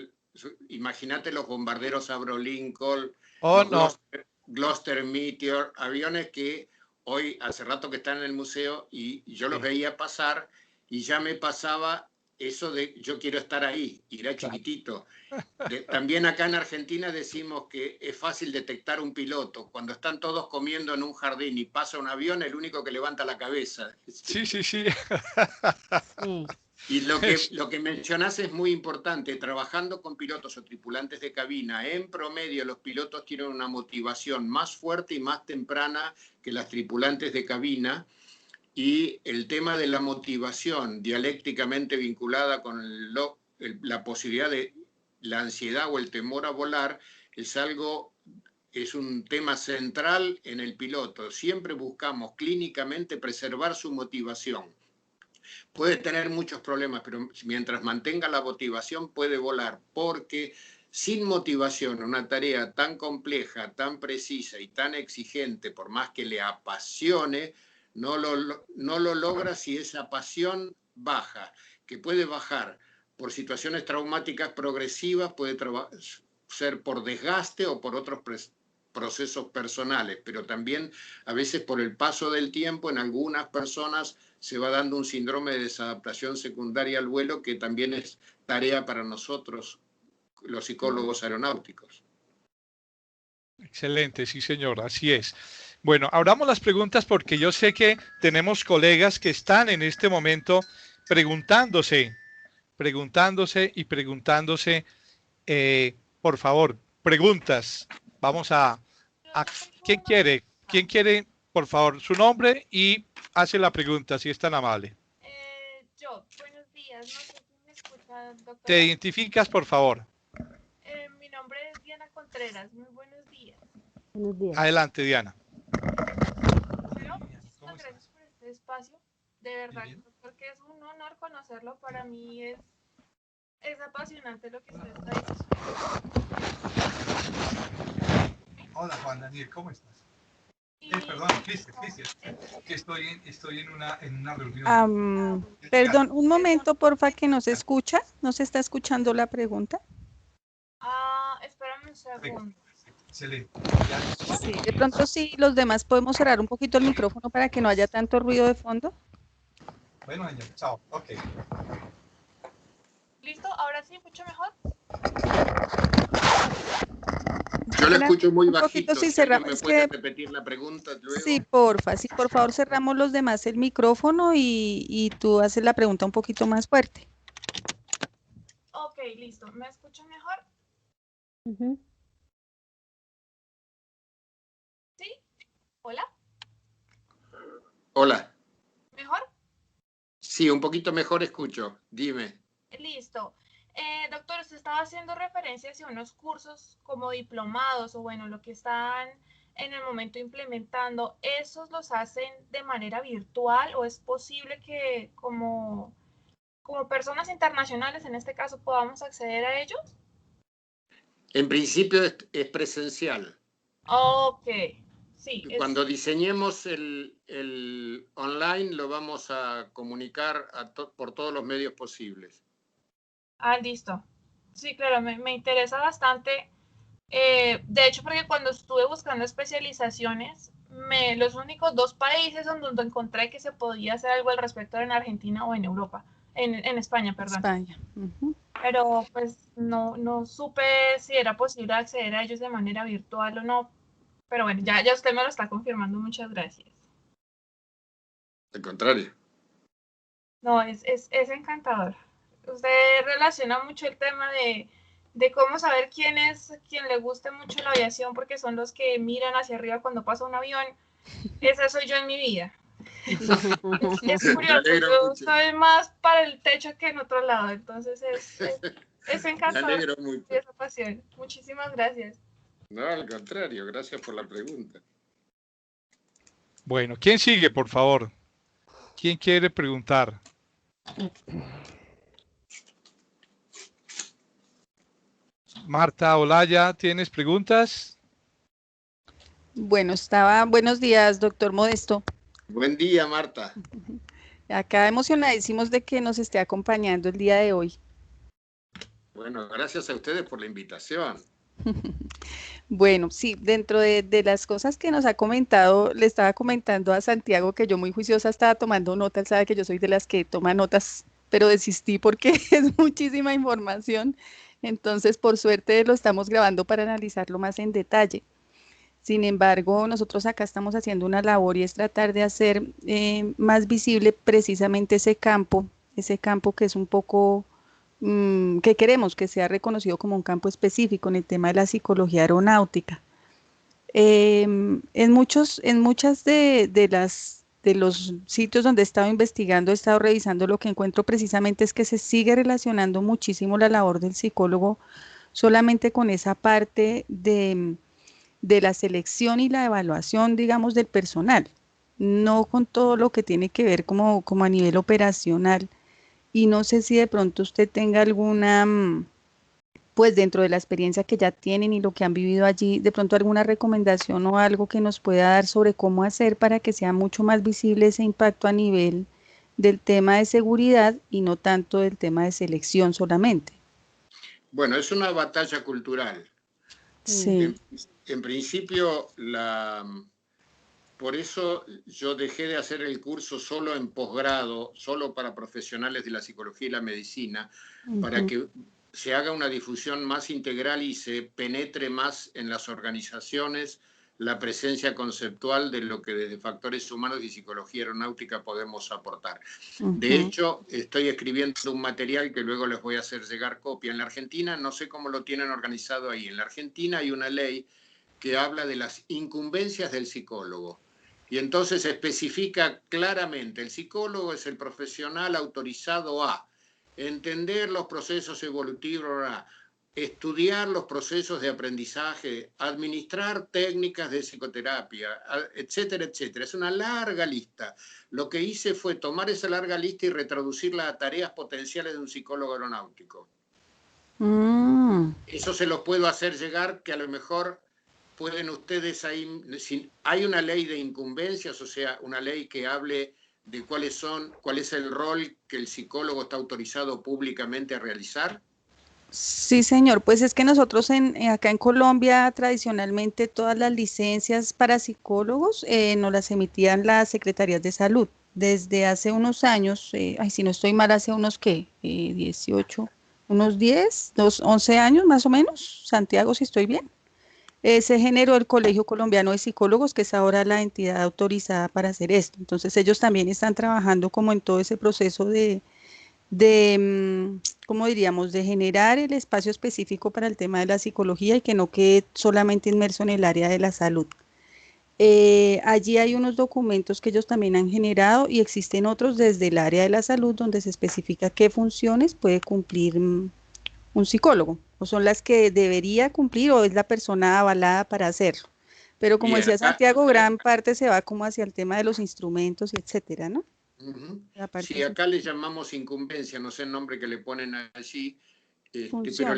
Speaker 2: imagínate los bombarderos Abraham Lincoln,
Speaker 1: Oh,
Speaker 2: los
Speaker 1: no.
Speaker 2: Gloster Meteor, aviones que hoy, hace rato que están en el museo y yo los
Speaker 1: Sí,
Speaker 2: veía pasar y ya me pasaba eso de yo quiero estar ahí, y era
Speaker 1: claro.
Speaker 2: chiquitito. También acá en Argentina decimos que es fácil detectar un piloto. Cuando están todos comiendo en un jardín y pasa un avión, el único que levanta la cabeza.
Speaker 1: Sí, sí, sí.
Speaker 3: Sí.
Speaker 2: Y
Speaker 1: Es-
Speaker 2: lo que mencionás es muy importante. Trabajando con pilotos o tripulantes de cabina, en promedio los pilotos tienen una motivación más fuerte y más temprana que las tripulantes de cabina. Y el tema de la motivación dialécticamente vinculada con la posibilidad de la ansiedad o el temor a volar es un tema central en el piloto. Siempre buscamos clínicamente preservar su motivación. Puede tener muchos problemas, pero mientras mantenga la motivación puede volar, porque sin motivación una tarea tan compleja, tan precisa y tan exigente, por más que le apasione, no lo logra si esa pasión baja, que puede bajar por situaciones traumáticas progresivas, puede ser por desgaste o por otros procesos personales, pero también a veces por el paso del tiempo en algunas personas se va dando un síndrome de desadaptación secundaria al vuelo que también es tarea para nosotros, los psicólogos aeronáuticos.
Speaker 1: Excelente, sí, señor, así es. Bueno, abramos las preguntas porque yo sé que tenemos colegas que están en este momento preguntándose, preguntándose y preguntándose. Por favor, preguntas. Vamos
Speaker 3: Yo
Speaker 1: a
Speaker 3: tengo
Speaker 1: ¿quién
Speaker 3: una
Speaker 1: quiere? ¿Quién
Speaker 3: pregunta.
Speaker 1: quiere, por favor, su nombre y hace la pregunta, si es tan amable?
Speaker 3: Buenos días. No sé si me escucha,
Speaker 1: Te
Speaker 3: doctora.
Speaker 1: identificas, por favor.
Speaker 3: Mi nombre es Diana Contreras. Muy buenos días.
Speaker 4: Buenos días.
Speaker 1: Adelante, Diana.
Speaker 3: Primero, muchísimas gracias por este espacio. De verdad, porque es un honor conocerlo. Para mí es apasionante lo que usted está diciendo.
Speaker 1: Hola, Juan Daniel, ¿cómo estás? Perdón, Cristian, que estoy en una reunión.
Speaker 4: Perdón, un momento, porfa, que no se escucha. ¿No se está escuchando la pregunta?
Speaker 3: Espérame un segundo.
Speaker 1: Excelente.
Speaker 4: Sí, de pronto sí, los demás podemos cerrar un poquito el micrófono para que no haya tanto ruido de fondo.
Speaker 1: Bueno, señor, chao. Ok.
Speaker 3: ¿Listo? ¿Ahora sí? ¿Mucho mejor?
Speaker 2: Yo lo escucho muy bajito.
Speaker 4: Si
Speaker 2: Si alguien me
Speaker 4: es
Speaker 2: puede
Speaker 4: que,
Speaker 2: repetir la pregunta luego.
Speaker 4: sí, porfa, sí, por favor cerramos los demás el micrófono y tú haces la pregunta un poquito más fuerte.
Speaker 3: Ok, listo. ¿Me escucho mejor? ¿Sí? ¿Hola?
Speaker 2: Hola.
Speaker 3: ¿Mejor?
Speaker 2: Sí, un poquito mejor escucho. Dime.
Speaker 3: Listo. Doctor, usted estaba haciendo referencia hacia unos cursos como diplomados o bueno, lo que están en el momento implementando. ¿Esos los hacen de manera virtual o es posible que como personas internacionales en este caso podamos acceder a ellos?
Speaker 2: En principio es presencial.
Speaker 3: Ok, sí.
Speaker 2: Cuando diseñemos el online lo vamos a comunicar por todos los medios posibles.
Speaker 3: Listo. Sí, claro, me interesa bastante. De hecho, porque cuando estuve buscando especializaciones, los únicos 2 países donde encontré que se podía hacer algo al respecto eran en Argentina o en Europa, en España, perdón.
Speaker 4: España.
Speaker 3: Pero pues no supe si era posible acceder a ellos de manera virtual o no. Pero bueno, ya usted me lo está confirmando, muchas gracias.
Speaker 2: Al contrario.
Speaker 3: No, es encantador. Usted relaciona mucho el tema de cómo saber quien le guste mucho la aviación, porque son los que miran hacia arriba cuando pasa un avión. Esa soy yo en mi vida. Es curioso, yo soy más para el techo que en otro lado, entonces es encantador.
Speaker 2: Me alegro mucho.
Speaker 3: Esa pasión. Muchísimas gracias.
Speaker 2: No, al contrario, gracias por la pregunta.
Speaker 1: Bueno, ¿quién sigue, por favor? ¿Quién quiere preguntar? Marta Olaya, ¿tienes preguntas?
Speaker 4: Bueno, buenos días, doctor Modesto.
Speaker 2: Buen día, Marta.
Speaker 4: Acá emocionadísimos de que nos esté acompañando el día de hoy.
Speaker 2: Bueno, gracias a ustedes por la invitación.
Speaker 4: Bueno, sí, dentro de las cosas que nos ha comentado, le estaba comentando a Santiago que yo muy juiciosa estaba tomando notas, él sabe que yo soy de las que toma notas, pero desistí porque es muchísima información, entonces por suerte lo estamos grabando para analizarlo más en detalle. Sin embargo, nosotros acá estamos haciendo una labor y es tratar de hacer más visible precisamente ese campo que es un poco que queremos que sea reconocido como un campo específico en el tema de la psicología aeronáutica. En muchas de los sitios donde he estado investigando, he estado revisando, lo que encuentro precisamente es que se sigue relacionando muchísimo la labor del psicólogo solamente con esa parte de la selección y la evaluación, digamos, del personal, no con todo lo que tiene que ver como a nivel operacional. Y no sé si de pronto usted tenga alguna, pues dentro de la experiencia que ya tienen y lo que han vivido allí, de pronto alguna recomendación o algo que nos pueda dar sobre cómo hacer para que sea mucho más visible ese impacto a nivel del tema de seguridad y no tanto del tema de selección solamente.
Speaker 2: Bueno, es una batalla cultural.
Speaker 4: Sí.
Speaker 2: En principio, por eso yo dejé de hacer el curso solo en posgrado, solo para profesionales de la psicología y la medicina, para que se haga una difusión más integral y se penetre más en las organizaciones la presencia conceptual de lo que desde factores humanos y psicología aeronáutica podemos aportar. De hecho, estoy escribiendo un material que luego les voy a hacer llegar copia. En la Argentina, no sé cómo lo tienen organizado ahí, en la Argentina hay una ley que habla de las incumbencias del psicólogo. Y entonces especifica claramente, el psicólogo es el profesional autorizado a entender los procesos evolutivos, a estudiar los procesos de aprendizaje, administrar técnicas de psicoterapia, etcétera, etcétera. Es una larga lista. Lo que hice fue tomar esa larga lista y retraducirla a tareas potenciales de un psicólogo aeronáutico. Eso se lo puedo hacer llegar, que a lo mejor pueden ustedes ahí, si hay una ley de incumbencias, o sea, una ley que hable de cuál es el rol que el psicólogo está autorizado públicamente a realizar.
Speaker 4: Sí, señor, pues es que nosotros acá en Colombia tradicionalmente todas las licencias para psicólogos nos las emitían las secretarías de salud. Desde hace unos años, si no estoy mal, hace unos, ¿qué? 18, unos 10, 11 años más o menos, Santiago, si estoy bien. Se generó el Colegio Colombiano de Psicólogos, que es ahora la entidad autorizada para hacer esto. Entonces ellos también están trabajando como en todo ese proceso de, ¿cómo diríamos?, de generar el espacio específico para el tema de la psicología y que no quede solamente inmerso en el área de la salud. Allí hay unos documentos que ellos también han generado y existen otros desde el área de la salud donde se especifica qué funciones puede cumplir un psicólogo, o son las que debería cumplir o es la persona avalada para hacerlo. Pero como
Speaker 2: Bien,
Speaker 4: decía
Speaker 2: acá,
Speaker 4: Santiago, gran parte se va como hacia el tema de los instrumentos y etcétera, ¿no?
Speaker 2: sí, acá le llamamos incumbencia, no sé el nombre que le ponen allí, pero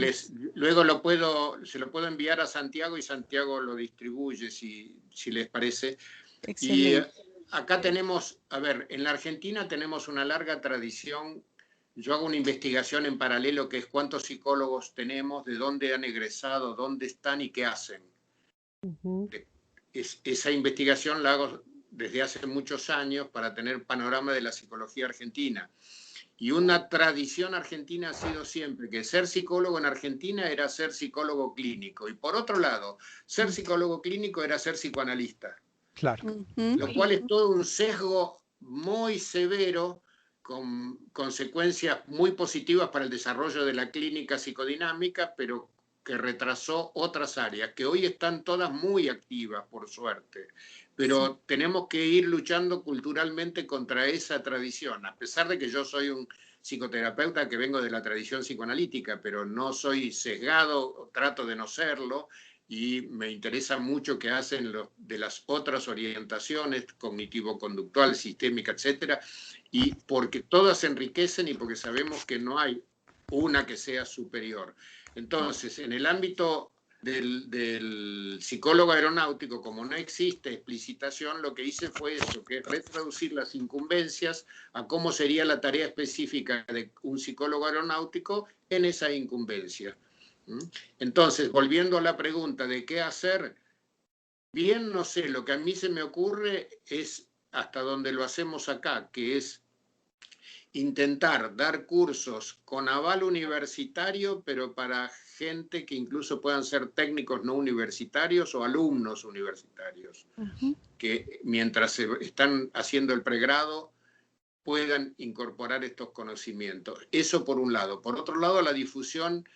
Speaker 2: luego se lo puedo enviar a Santiago y Santiago lo distribuye si les parece.
Speaker 4: Excelente.
Speaker 2: Y acá tenemos, a ver, en la Argentina tenemos una larga tradición. Yo hago una investigación en paralelo que es cuántos psicólogos tenemos, de dónde han egresado, dónde están y qué hacen. Esa investigación la hago desde hace muchos años para tener panorama de la psicología argentina. Y una tradición argentina ha sido siempre que ser psicólogo en Argentina era ser psicólogo clínico. Y por otro lado, ser psicólogo clínico era ser psicoanalista.
Speaker 1: Claro.
Speaker 2: Lo cual es todo un sesgo muy severo con consecuencias muy positivas para el desarrollo de la clínica psicodinámica, pero que retrasó otras áreas, que hoy están todas muy activas, por suerte. Pero tenemos que ir luchando culturalmente contra esa tradición, a pesar de que yo soy un psicoterapeuta que vengo de la tradición psicoanalítica, pero no soy sesgado, trato de no serlo, y me interesa mucho qué hacen de las otras orientaciones, cognitivo-conductual, sistémica, etcétera, y porque todas se enriquecen y porque sabemos que no hay una que sea superior. Entonces, en el ámbito del psicólogo aeronáutico, como no existe explicitación, lo que hice fue eso, que es retraducir las incumbencias a cómo sería la tarea específica de un psicólogo aeronáutico en esa incumbencia. Entonces, volviendo a la pregunta de qué hacer, bien, no sé, lo que a mí se me ocurre es hasta donde lo hacemos acá, que es intentar dar cursos con aval universitario, pero para gente que incluso puedan ser técnicos no universitarios o alumnos universitarios, que mientras se están haciendo el pregrado puedan incorporar estos conocimientos. Eso por un lado. Por otro lado, la difusión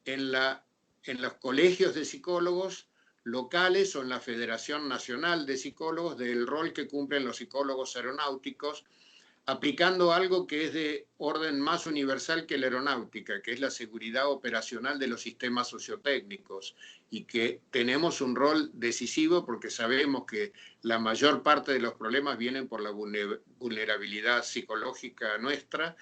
Speaker 2: en los colegios de psicólogos locales o en la Federación Nacional de Psicólogos del rol que cumplen los psicólogos aeronáuticos, aplicando algo que es de orden más universal que la aeronáutica, que es la seguridad operacional de los sistemas sociotécnicos, y que tenemos un rol decisivo porque sabemos que la mayor parte de los problemas vienen por la vulnerabilidad psicológica nuestra,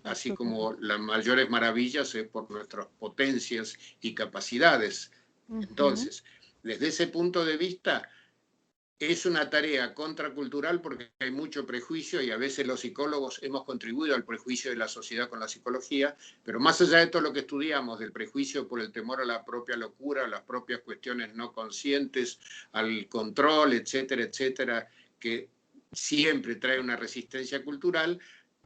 Speaker 2: así como las mayores maravillas es por nuestras potencias y capacidades. Entonces, desde ese punto de vista, es una tarea contracultural porque hay mucho prejuicio y a veces los psicólogos hemos contribuido al prejuicio de la sociedad con la psicología, pero más allá de todo lo que estudiamos, del prejuicio por el temor a la propia locura, a las propias cuestiones no conscientes, al control, etcétera, etcétera, que siempre trae una resistencia cultural,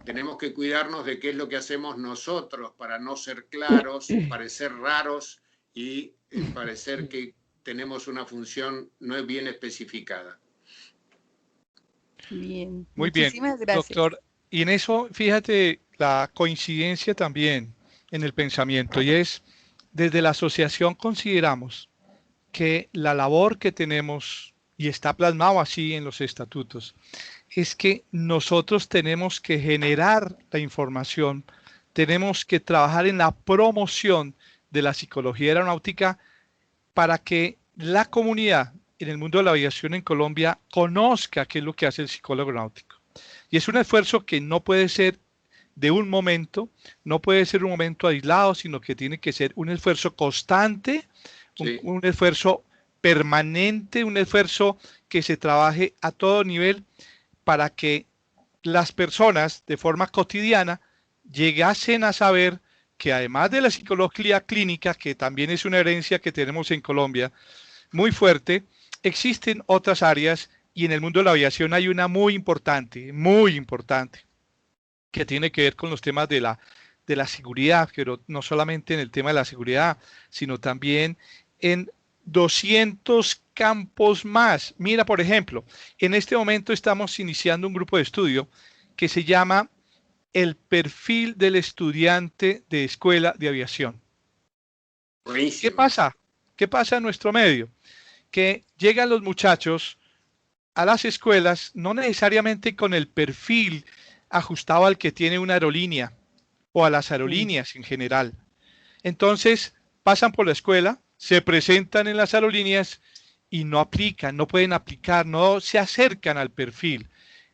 Speaker 2: tenemos que cuidarnos de qué es lo que hacemos nosotros para no ser claros, parecer raros y parecer que tenemos una función no bien especificada.
Speaker 4: Bien,
Speaker 1: muy bien,
Speaker 4: muchísimas gracias.
Speaker 1: Doctor. Y en eso, fíjate la coincidencia también en el pensamiento, y es, desde la asociación consideramos que la labor que tenemos, y está plasmado así en los estatutos, es que nosotros tenemos que generar la información, tenemos que trabajar en la promoción de la psicología aeronáutica para que la comunidad en el mundo de la aviación en Colombia conozca qué es lo que hace el psicólogo aeronáutico. Y es un esfuerzo que no puede ser de un momento, no puede ser un momento aislado, sino que tiene que ser un esfuerzo constante, un esfuerzo permanente, un esfuerzo que se trabaje a todo nivel para que las personas de forma cotidiana llegasen a saber que además de la psicología clínica, que también es una herencia que tenemos en Colombia muy fuerte, existen otras áreas y en el mundo de la aviación hay una muy importante, que tiene que ver con los temas de la seguridad, pero no solamente en el tema de la seguridad, sino también en 200 campos más. Mira, por ejemplo, en este momento estamos iniciando un grupo de estudio que se llama el perfil del estudiante de escuela de aviación.
Speaker 2: Buenísimo.
Speaker 1: ¿Qué pasa? ¿Qué pasa en nuestro medio? Que llegan los muchachos a las escuelas no necesariamente con el perfil ajustado al que tiene una aerolínea o a las aerolíneas en general. Entonces pasan por la escuela, se presentan en las aerolíneas y no aplican, no pueden aplicar, no se acercan al perfil.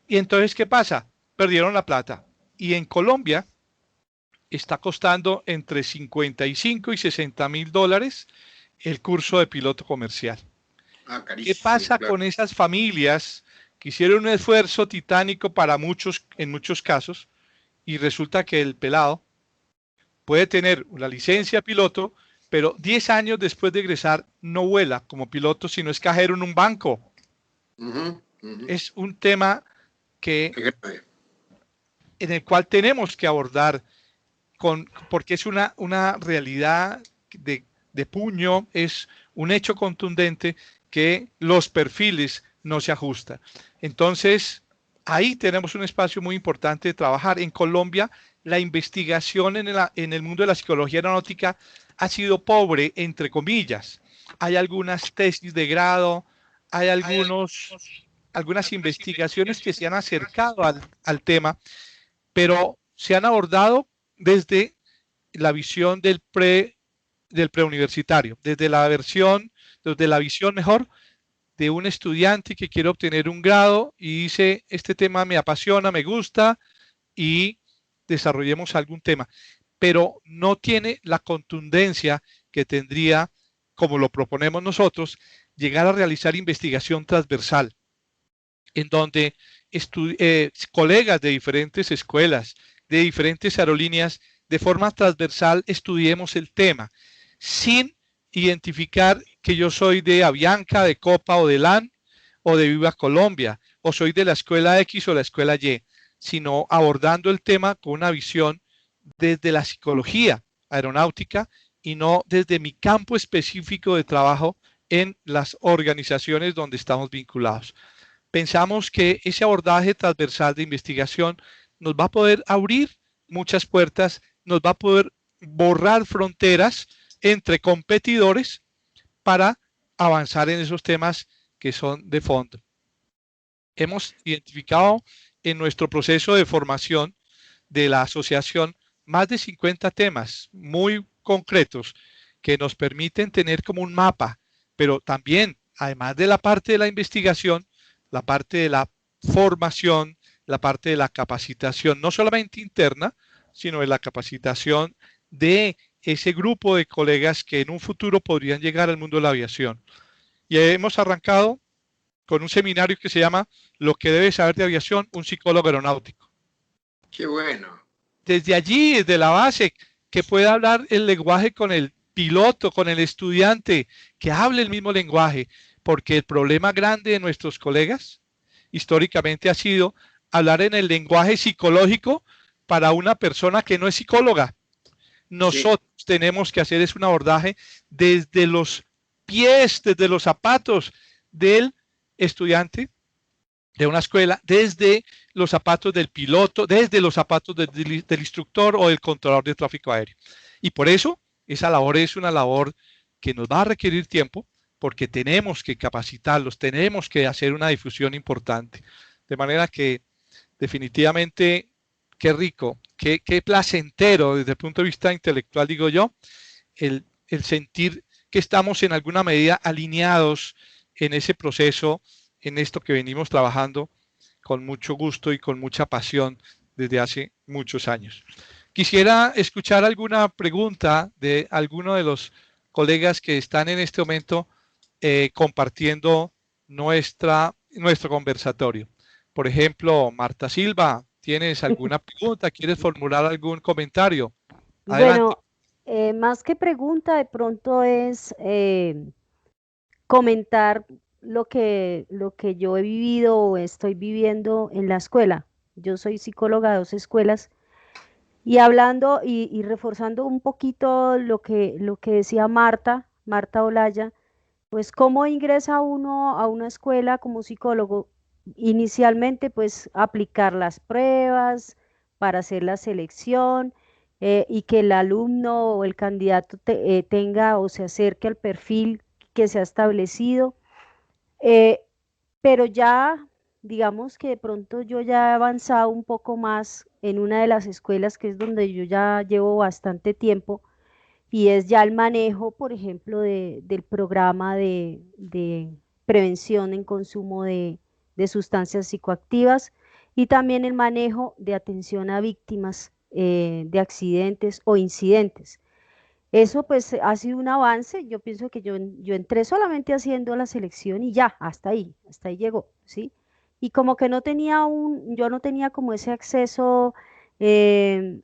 Speaker 1: Y entonces, ¿qué pasa? Perdieron la plata. Y en Colombia está costando entre 55 y 60 mil dólares el curso de piloto comercial. ¿Qué pasa con esas familias que hicieron un esfuerzo titánico para muchos, en muchos casos, y resulta que el pelado puede tener una licencia piloto, pero 10 años después de egresar no vuela como piloto, sino es cajero en un banco? Es un tema en el cual tenemos que abordar porque es una realidad de puño, es un hecho contundente que los perfiles no se ajustan. Entonces, ahí tenemos un espacio muy importante de trabajar. En Colombia, la investigación en el mundo de la psicología aeronáutica ha sido pobre, entre comillas. Hay algunas tesis de grado, hay algunas investigaciones que se han acercado al tema, pero se han abordado desde la visión del preuniversitario, desde la visión mejor de un estudiante que quiere obtener un grado y dice, este tema me apasiona, me gusta, y desarrollemos algún tema, pero no tiene la contundencia que tendría, como lo proponemos nosotros, llegar a realizar investigación transversal, en donde colegas de diferentes escuelas, de diferentes aerolíneas, de forma transversal estudiemos el tema, sin identificar que yo soy de Avianca, de Copa o de LAN, o de Viva Colombia, o soy de la escuela X o la escuela Y, sino abordando el tema con una visión desde la psicología aeronáutica y no desde mi campo específico de trabajo en las organizaciones donde estamos vinculados. Pensamos que ese abordaje transversal de investigación nos va a poder abrir muchas puertas, nos va a poder borrar fronteras entre competidores para avanzar en esos temas que son de fondo. Hemos identificado en nuestro proceso de formación de la asociación más de 50 temas muy concretos que nos permiten tener como un mapa, pero también, además de la parte de la investigación, la parte de la formación, la parte de la capacitación, no solamente interna, sino de la capacitación de ese grupo de colegas que en un futuro podrían llegar al mundo de la aviación. Y hemos arrancado con un seminario que se llama Lo que debe saber de aviación un psicólogo aeronáutico.
Speaker 2: ¡Qué bueno!
Speaker 1: Desde allí, desde la base, que pueda hablar el lenguaje con el piloto, con el estudiante, que hable el mismo lenguaje, porque el problema grande de nuestros colegas históricamente ha sido hablar en el lenguaje psicológico para una persona que no es psicóloga. Nosotros tenemos que hacer un abordaje desde los pies, desde los zapatos del estudiante de una escuela, desde los zapatos del piloto, desde los zapatos del instructor o del controlador de tráfico aéreo. Y por eso esa labor es una labor que nos va a requerir tiempo, porque tenemos que capacitarlos, tenemos que hacer una difusión importante. De manera que definitivamente, qué rico, qué placentero desde el punto de vista intelectual, digo yo, el sentir que estamos en alguna medida alineados en ese proceso, en esto que venimos trabajando con mucho gusto y con mucha pasión desde hace muchos años. Quisiera escuchar alguna pregunta de alguno de los colegas que están en este momento compartiendo nuestro conversatorio. Por ejemplo, Marta Silva, ¿tienes alguna pregunta? ¿Quieres formular algún comentario? Adelante.
Speaker 5: Bueno, más que pregunta, de pronto es comentar lo que yo he vivido o estoy viviendo en la escuela. Yo soy psicóloga de 2 escuelas y hablando y reforzando un poquito lo que decía Marta Olaya, pues cómo ingresa uno a una escuela como psicólogo. Inicialmente, pues aplicar las pruebas para hacer la selección y que el alumno o el candidato tenga o se acerque al perfil que se ha establecido. Eh, pero ya, digamos que de pronto yo ya he avanzado un poco más en una de las escuelas que es donde yo ya llevo bastante tiempo y es ya el manejo, por ejemplo, del programa de prevención en consumo de sustancias psicoactivas y también el manejo de atención a víctimas de accidentes o incidentes. Eso pues ha sido un avance. Yo pienso que yo entré solamente haciendo la selección y ya, hasta ahí llegó, ¿sí? Y como que no tenía yo no tenía como ese acceso, eh,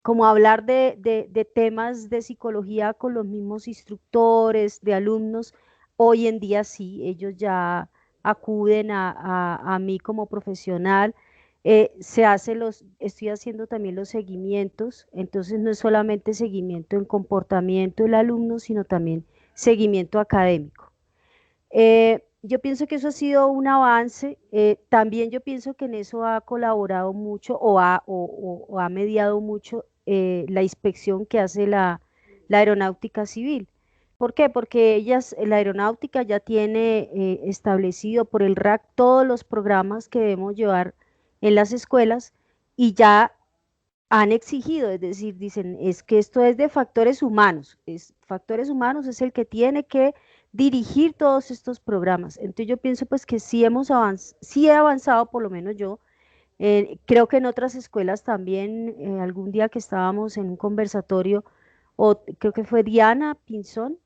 Speaker 5: como hablar de temas de psicología con los mismos instructores, de alumnos. Hoy en día sí, ellos ya acuden a mí como profesional. Estoy haciendo también los seguimientos, entonces no es solamente seguimiento en comportamiento del alumno, sino también seguimiento académico. Yo pienso que eso ha sido un avance. También yo pienso que en eso ha colaborado mucho o ha mediado mucho la inspección que hace la aeronáutica civil. ¿Por qué? Porque la aeronáutica ya tiene establecido por el RAC todos los programas que debemos llevar en las escuelas y ya han exigido, es decir, dicen, es que esto es de factores humanos, factores humanos es el que tiene que dirigir todos estos programas. Entonces yo pienso pues que sí he avanzado, por lo menos yo. Creo que en otras escuelas también, algún día que estábamos en un conversatorio, o creo que fue Diana Pinzón,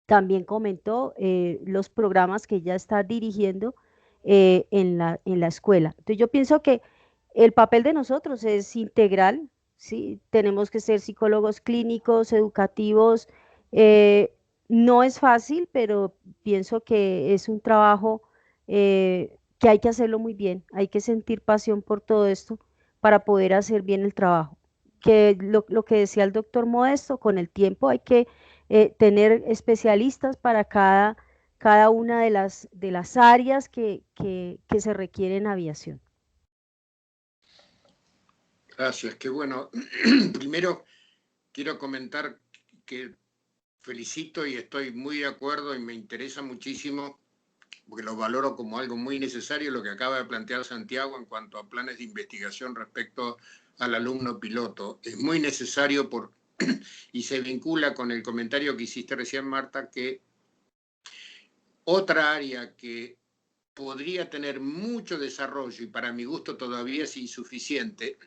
Speaker 5: también comentó los programas que ella está dirigiendo en la escuela. Entonces yo pienso que el papel de nosotros es integral, ¿sí? Tenemos que ser psicólogos clínicos, educativos. eh, no es fácil, pero pienso que es un trabajo que hay que hacerlo muy bien. Hay que sentir pasión por todo esto para poder hacer bien el trabajo. Que lo que decía el doctor Modesto, con el tiempo hay que tener especialistas para cada una de las áreas que se requieren en aviación.
Speaker 2: Gracias, qué bueno. Primero quiero comentar que felicito y estoy muy de acuerdo y me interesa muchísimo, porque lo valoro como algo muy necesario, lo que acaba de plantear Santiago en cuanto a planes de investigación respecto al alumno piloto. Es muy necesario y se vincula con el comentario que hiciste recién, Marta, que otra área que podría tener mucho desarrollo y para mi gusto todavía es insuficiente,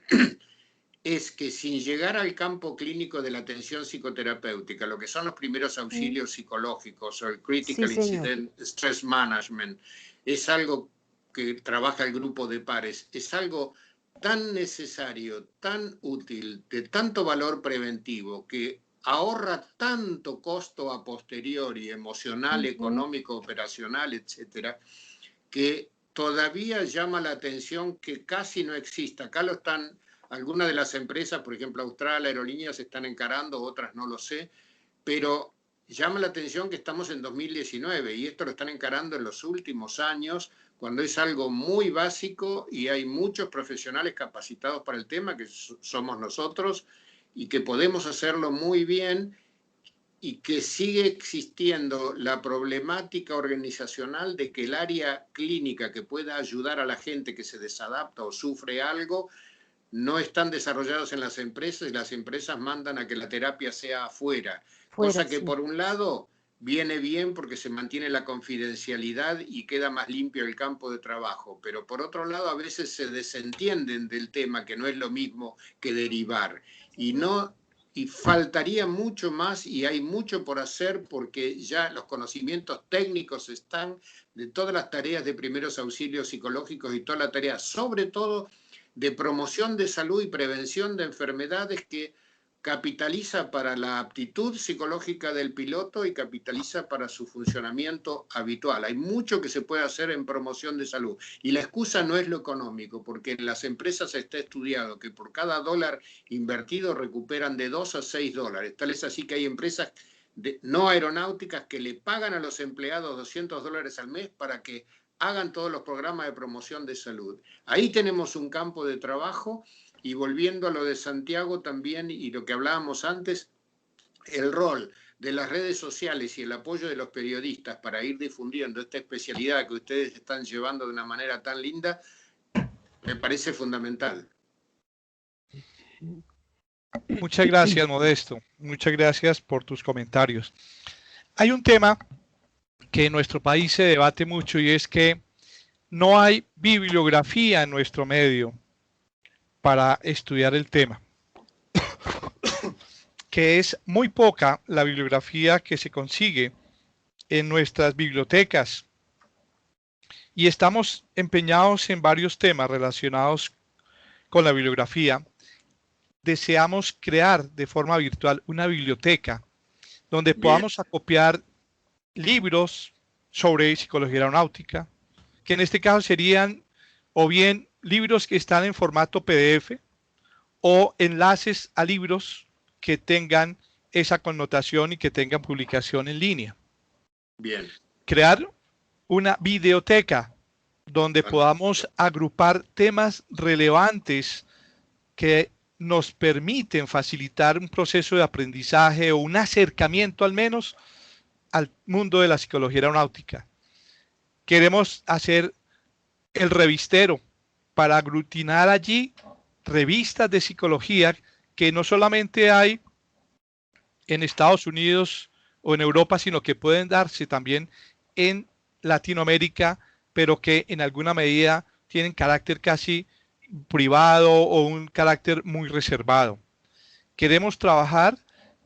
Speaker 2: es que sin llegar al campo clínico de la atención psicoterapéutica, lo que son los primeros auxilios psicológicos o el
Speaker 5: Sí,
Speaker 2: Critical
Speaker 5: señor.
Speaker 2: Incident Stress Management, es algo que trabaja el grupo de pares, es algo tan necesario, tan útil, de tanto valor preventivo, que ahorra tanto costo a posteriori, emocional, económico, operacional, etcétera, que todavía llama la atención que casi no exista. Acá lo están, algunas de las empresas, por ejemplo, Austral, Aerolíneas, están encarando, otras no lo sé, pero llama la atención que estamos en 2019 y esto lo están encarando en los últimos años, cuando es algo muy básico y hay muchos profesionales capacitados para el tema, que somos nosotros, y que podemos hacerlo muy bien, y que sigue existiendo la problemática organizacional de que el área clínica que pueda ayudar a la gente que se desadapta o sufre algo no están desarrollados en las empresas y las empresas mandan a que la terapia sea afuera.
Speaker 5: Fuera,
Speaker 2: Cosa que
Speaker 5: sí.
Speaker 2: por un lado viene bien porque se mantiene la confidencialidad y queda más limpio el campo de trabajo, pero por otro lado a veces se desentienden del tema, que no es lo mismo que derivar. Y no y faltaría mucho más y hay mucho por hacer porque ya los conocimientos técnicos están de todas las tareas de primeros auxilios psicológicos y toda la tarea, sobre todo de promoción de salud y prevención de enfermedades que capitaliza para la aptitud psicológica del piloto y capitaliza para su funcionamiento habitual. Hay mucho que se puede hacer en promoción de salud y la excusa no es lo económico, porque en las empresas está estudiado que por cada dólar invertido recuperan de 2 a 6 dólares. Tal es así que hay empresas no aeronáuticas que le pagan a los empleados $200 al mes para que hagan todos los programas de promoción de salud. Ahí tenemos un campo de trabajo. Y volviendo a lo de Santiago también y lo que hablábamos antes, el rol de las redes sociales y el apoyo de los periodistas para ir difundiendo esta especialidad que ustedes están llevando de una manera tan linda, me parece fundamental.
Speaker 1: Muchas gracias, Modesto. Muchas gracias por tus comentarios. Hay un tema que en nuestro país se debate mucho y es que no hay bibliografía en nuestro medio para estudiar el tema, que es muy poca la bibliografía que se consigue en nuestras bibliotecas y estamos empeñados en varios temas relacionados con la bibliografía. Deseamos crear de forma virtual una biblioteca donde podamos acopiar libros sobre psicología aeronáutica, que en este caso serían o bien libros que están en formato PDF o enlaces a libros que tengan esa connotación y que tengan publicación en línea.
Speaker 2: Bien.
Speaker 1: Crear una videoteca donde podamos agrupar temas relevantes que nos permiten facilitar un proceso de aprendizaje o un acercamiento al menos al mundo de la psicología aeronáutica. Queremos hacer el revistero para aglutinar allí revistas de psicología que no solamente hay en Estados Unidos o en Europa, sino que pueden darse también en Latinoamérica, pero que en alguna medida tienen carácter casi privado o un carácter muy reservado. Queremos trabajar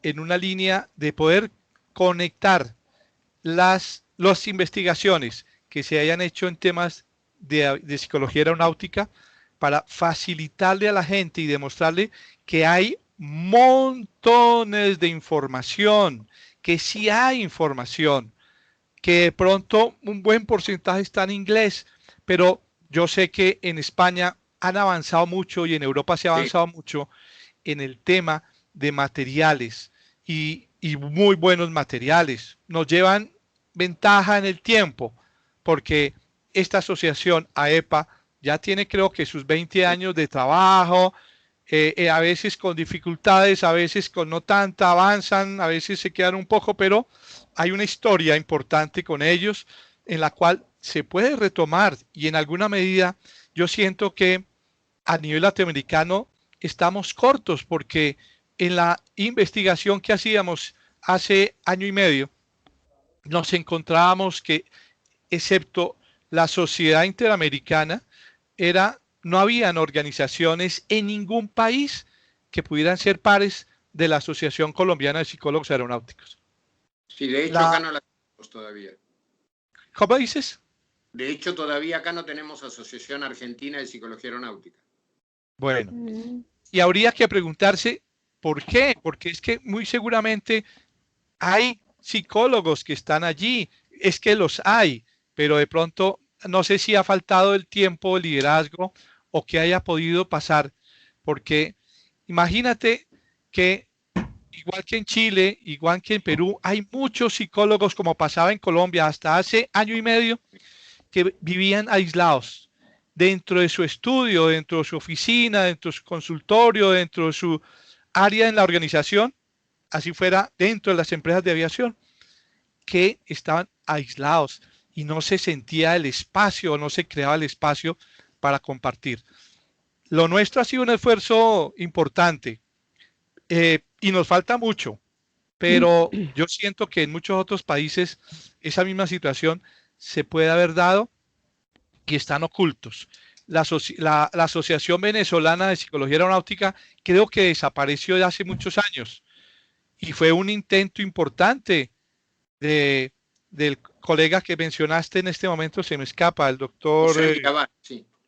Speaker 1: en una línea de poder conectar las investigaciones que se hayan hecho en temas de psicología aeronáutica para facilitarle a la gente y demostrarle que hay montones de información, que sí hay información, que de pronto un buen porcentaje está en inglés, pero yo sé que en España han avanzado mucho y en Europa se ha avanzado mucho en el tema de materiales y muy buenos materiales. Nos llevan ventaja en el tiempo porque esta asociación AEPA ya tiene creo que sus 20 años de trabajo, a veces con dificultades, a veces con no tanta, avanzan, a veces se quedan un poco, pero hay una historia importante con ellos en la cual se puede retomar y en alguna medida yo siento que a nivel latinoamericano estamos cortos porque en la investigación que hacíamos hace año y medio nos encontrábamos que excepto la Sociedad Interamericana no habían organizaciones en ningún país que pudieran ser pares de la Asociación Colombiana de Psicólogos Aeronáuticos.
Speaker 2: Sí, de hecho acá no la tenemos todavía.
Speaker 1: ¿Cómo dices?
Speaker 2: De hecho todavía acá no tenemos Asociación Argentina de Psicología Aeronáutica.
Speaker 1: Bueno, y habría que preguntarse ¿por qué? Porque es que muy seguramente hay psicólogos que están allí, es que los hay, pero de pronto no sé si ha faltado el tiempo, el liderazgo o que haya podido pasar, porque imagínate que igual que en Chile, igual que en Perú, hay muchos psicólogos como pasaba en Colombia hasta hace año y medio que vivían aislados dentro de su estudio, dentro de su oficina, dentro de su consultorio, dentro de su área en la organización, así fuera dentro de las empresas de aviación, que estaban aislados y no se sentía el espacio, no se creaba el espacio para compartir. Lo nuestro ha sido un esfuerzo importante y nos falta mucho, pero yo siento que en muchos otros países esa misma situación se puede haber dado y están ocultos. la Asociación Venezolana de Psicología Aeronáutica creo que desapareció de hace muchos años y fue un intento importante del colega que mencionaste en este momento, se me escapa, el doctor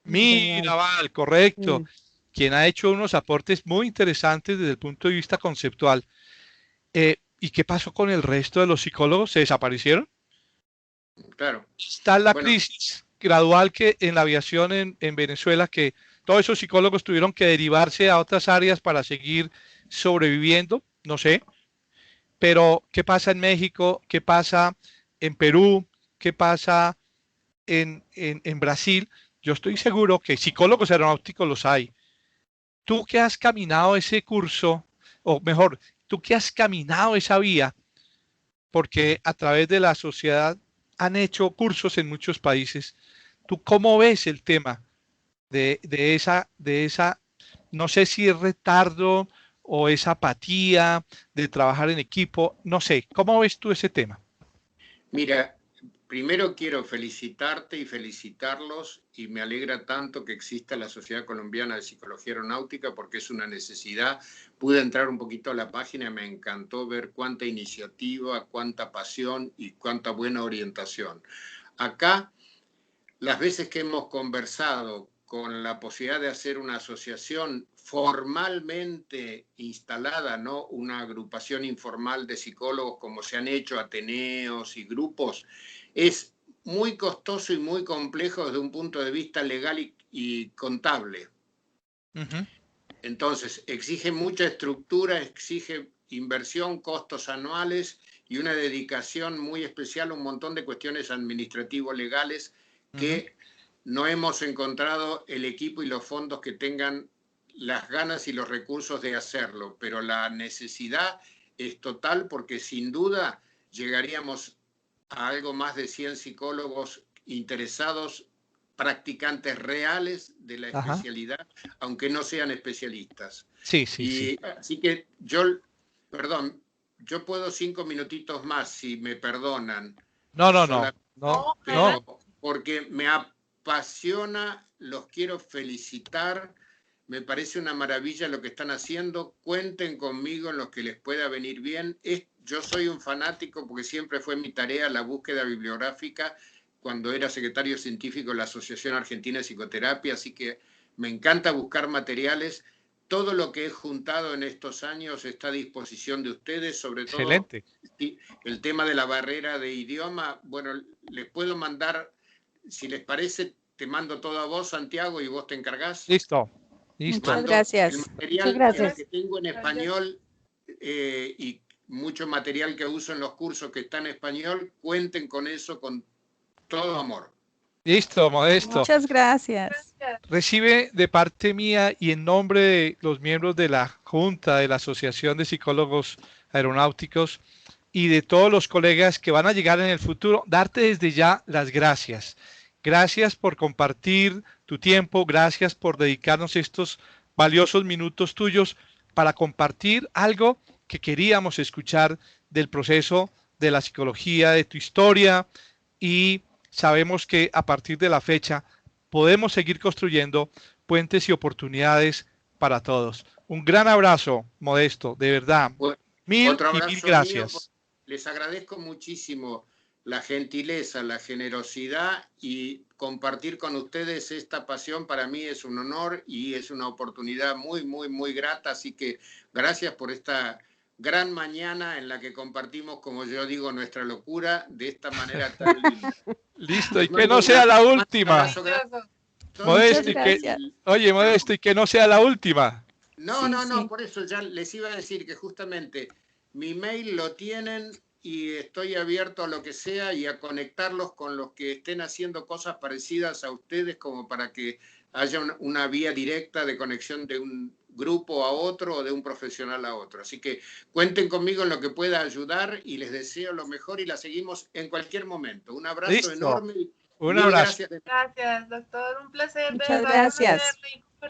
Speaker 1: Mirabal, correcto, quien ha hecho unos aportes muy interesantes desde el punto de vista conceptual. ¿Y qué pasó con el resto de los psicólogos? ¿Se desaparecieron?
Speaker 2: Claro.
Speaker 1: Está la crisis gradual que en la aviación en Venezuela, que todos esos psicólogos tuvieron que derivarse a otras áreas para seguir sobreviviendo, no sé. Pero, ¿qué pasa en México? ¿Qué pasa en Perú? ¿Qué pasa en Brasil? Yo estoy seguro que psicólogos aeronáuticos los hay. Tú que has caminado ese curso, o mejor, tú que has caminado esa vía, porque a través de la sociedad han hecho cursos en muchos países. ¿Tú cómo ves el tema de esa, no sé si es retardo o esa apatía de trabajar en equipo? No sé, ¿cómo ves tú ese tema?
Speaker 2: Mira, primero quiero felicitarte y felicitarlos, y me alegra tanto que exista la Sociedad Colombiana de Psicología Aeronáutica porque es una necesidad. Pude entrar un poquito a la página y me encantó ver cuánta iniciativa, cuánta pasión y cuánta buena orientación. Acá, las veces que hemos conversado con la posibilidad de hacer una asociación formalmente instalada, ¿no? Una agrupación informal de psicólogos como se han hecho ateneos y grupos, es muy costoso y muy complejo desde un punto de vista legal y contable. Entonces, exige mucha estructura, exige inversión, costos anuales y una dedicación muy especial a un montón de cuestiones administrativo-legales que no hemos encontrado el equipo y los fondos que tengan las ganas y los recursos de hacerlo, pero la necesidad es total porque sin duda llegaríamos a algo más de 100 psicólogos interesados, practicantes reales de la especialidad, aunque no sean especialistas.
Speaker 1: Sí.
Speaker 2: Así que yo puedo 5 minutitos más, si me perdonan.
Speaker 1: No.
Speaker 2: Porque me apasiona, los quiero felicitar, me parece una maravilla lo que están haciendo, cuenten conmigo en los que les pueda venir bien. Yo soy un fanático porque siempre fue mi tarea la búsqueda bibliográfica cuando era secretario científico de la Asociación Argentina de Psicoterapia, así que me encanta buscar materiales. Todo lo que he juntado en estos años está a disposición de ustedes, sobre todo
Speaker 1: excelente.
Speaker 2: El tema de la barrera de idioma. Bueno, les puedo mandar, si les parece, te mando todo a vos, Santiago, y vos te encargás.
Speaker 1: Listo.
Speaker 4: Muchas gracias.
Speaker 2: El material que tengo en español y mucho material que uso en los cursos que está en español, cuenten con eso con todo amor.
Speaker 1: Listo, Modesto.
Speaker 4: Muchas gracias.
Speaker 1: Recibe de parte mía y en nombre de los miembros de la Junta de la Asociación de Psicólogos Aeronáuticos y de todos los colegas que van a llegar en el futuro, darte desde ya las gracias. Gracias por compartir tu tiempo, gracias por dedicarnos estos valiosos minutos tuyos para compartir algo que queríamos escuchar del proceso de la psicología, de tu historia, y sabemos que a partir de la fecha podemos seguir construyendo puentes y oportunidades para todos. Un gran abrazo, Modesto, de verdad. Mil gracias.
Speaker 2: Mío, les agradezco muchísimo la gentileza, la generosidad, y compartir con ustedes esta pasión para mí es un honor y es una oportunidad muy, muy, muy grata. Así que gracias por esta gran mañana en la que compartimos, como yo digo, nuestra locura de esta manera tan linda.
Speaker 1: Listo, y que no sea la última. Modesto, Modesto, y que no sea la última.
Speaker 2: No, por eso ya les iba a decir que justamente mi mail lo tienen y estoy abierto a lo que sea y a conectarlos con los que estén haciendo cosas parecidas a ustedes, como para que haya una vía directa de conexión de un grupo a otro o de un profesional a otro. Así que cuenten conmigo en lo que pueda ayudar y les deseo lo mejor y la seguimos en cualquier momento. Un abrazo enorme.
Speaker 1: Un abrazo.
Speaker 3: Gracias, doctor. Un placer.
Speaker 4: Muchas gracias.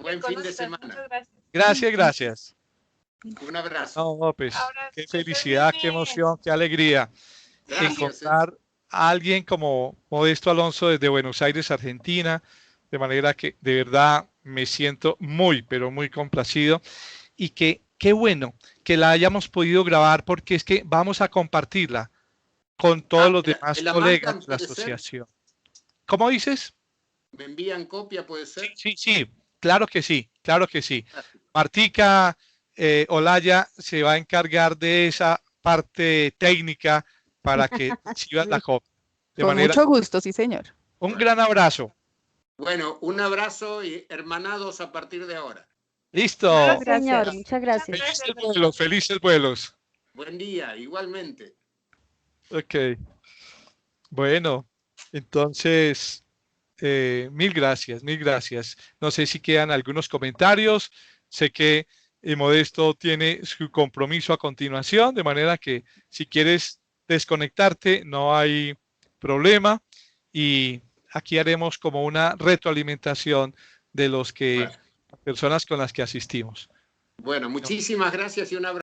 Speaker 2: Buen fin de semana.
Speaker 1: Gracias.
Speaker 2: Un abrazo.
Speaker 1: No, pues, qué felicidad, qué emoción, qué alegría. Encontrar a alguien como Modesto Alonso desde Buenos Aires, Argentina, de manera que de verdad me siento muy, pero muy complacido y que qué bueno que la hayamos podido grabar porque es que vamos a compartirla con todos los demás colegas de la asociación. ¿Cómo dices?
Speaker 2: ¿Me envían copia, puede ser?
Speaker 1: Sí, claro que sí, claro que sí. Martica Olaya se va a encargar de esa parte técnica para que recibas la copia.
Speaker 4: Con mucho gusto, sí, señor.
Speaker 1: Un gran abrazo.
Speaker 2: Bueno, un abrazo y hermanados a partir de ahora.
Speaker 1: Listo.
Speaker 5: Gracias, señor. Muchas gracias.
Speaker 1: Felices vuelos, felices vuelos.
Speaker 2: Buen día, igualmente.
Speaker 1: Ok. Bueno, entonces, mil gracias, mil gracias. No sé si quedan algunos comentarios. Sé que Modesto tiene su compromiso a continuación, de manera que si quieres desconectarte, no hay problema. Y aquí haremos como una retroalimentación de los que, personas con las que asistimos.
Speaker 2: Bueno, muchísimas gracias y un abrazo.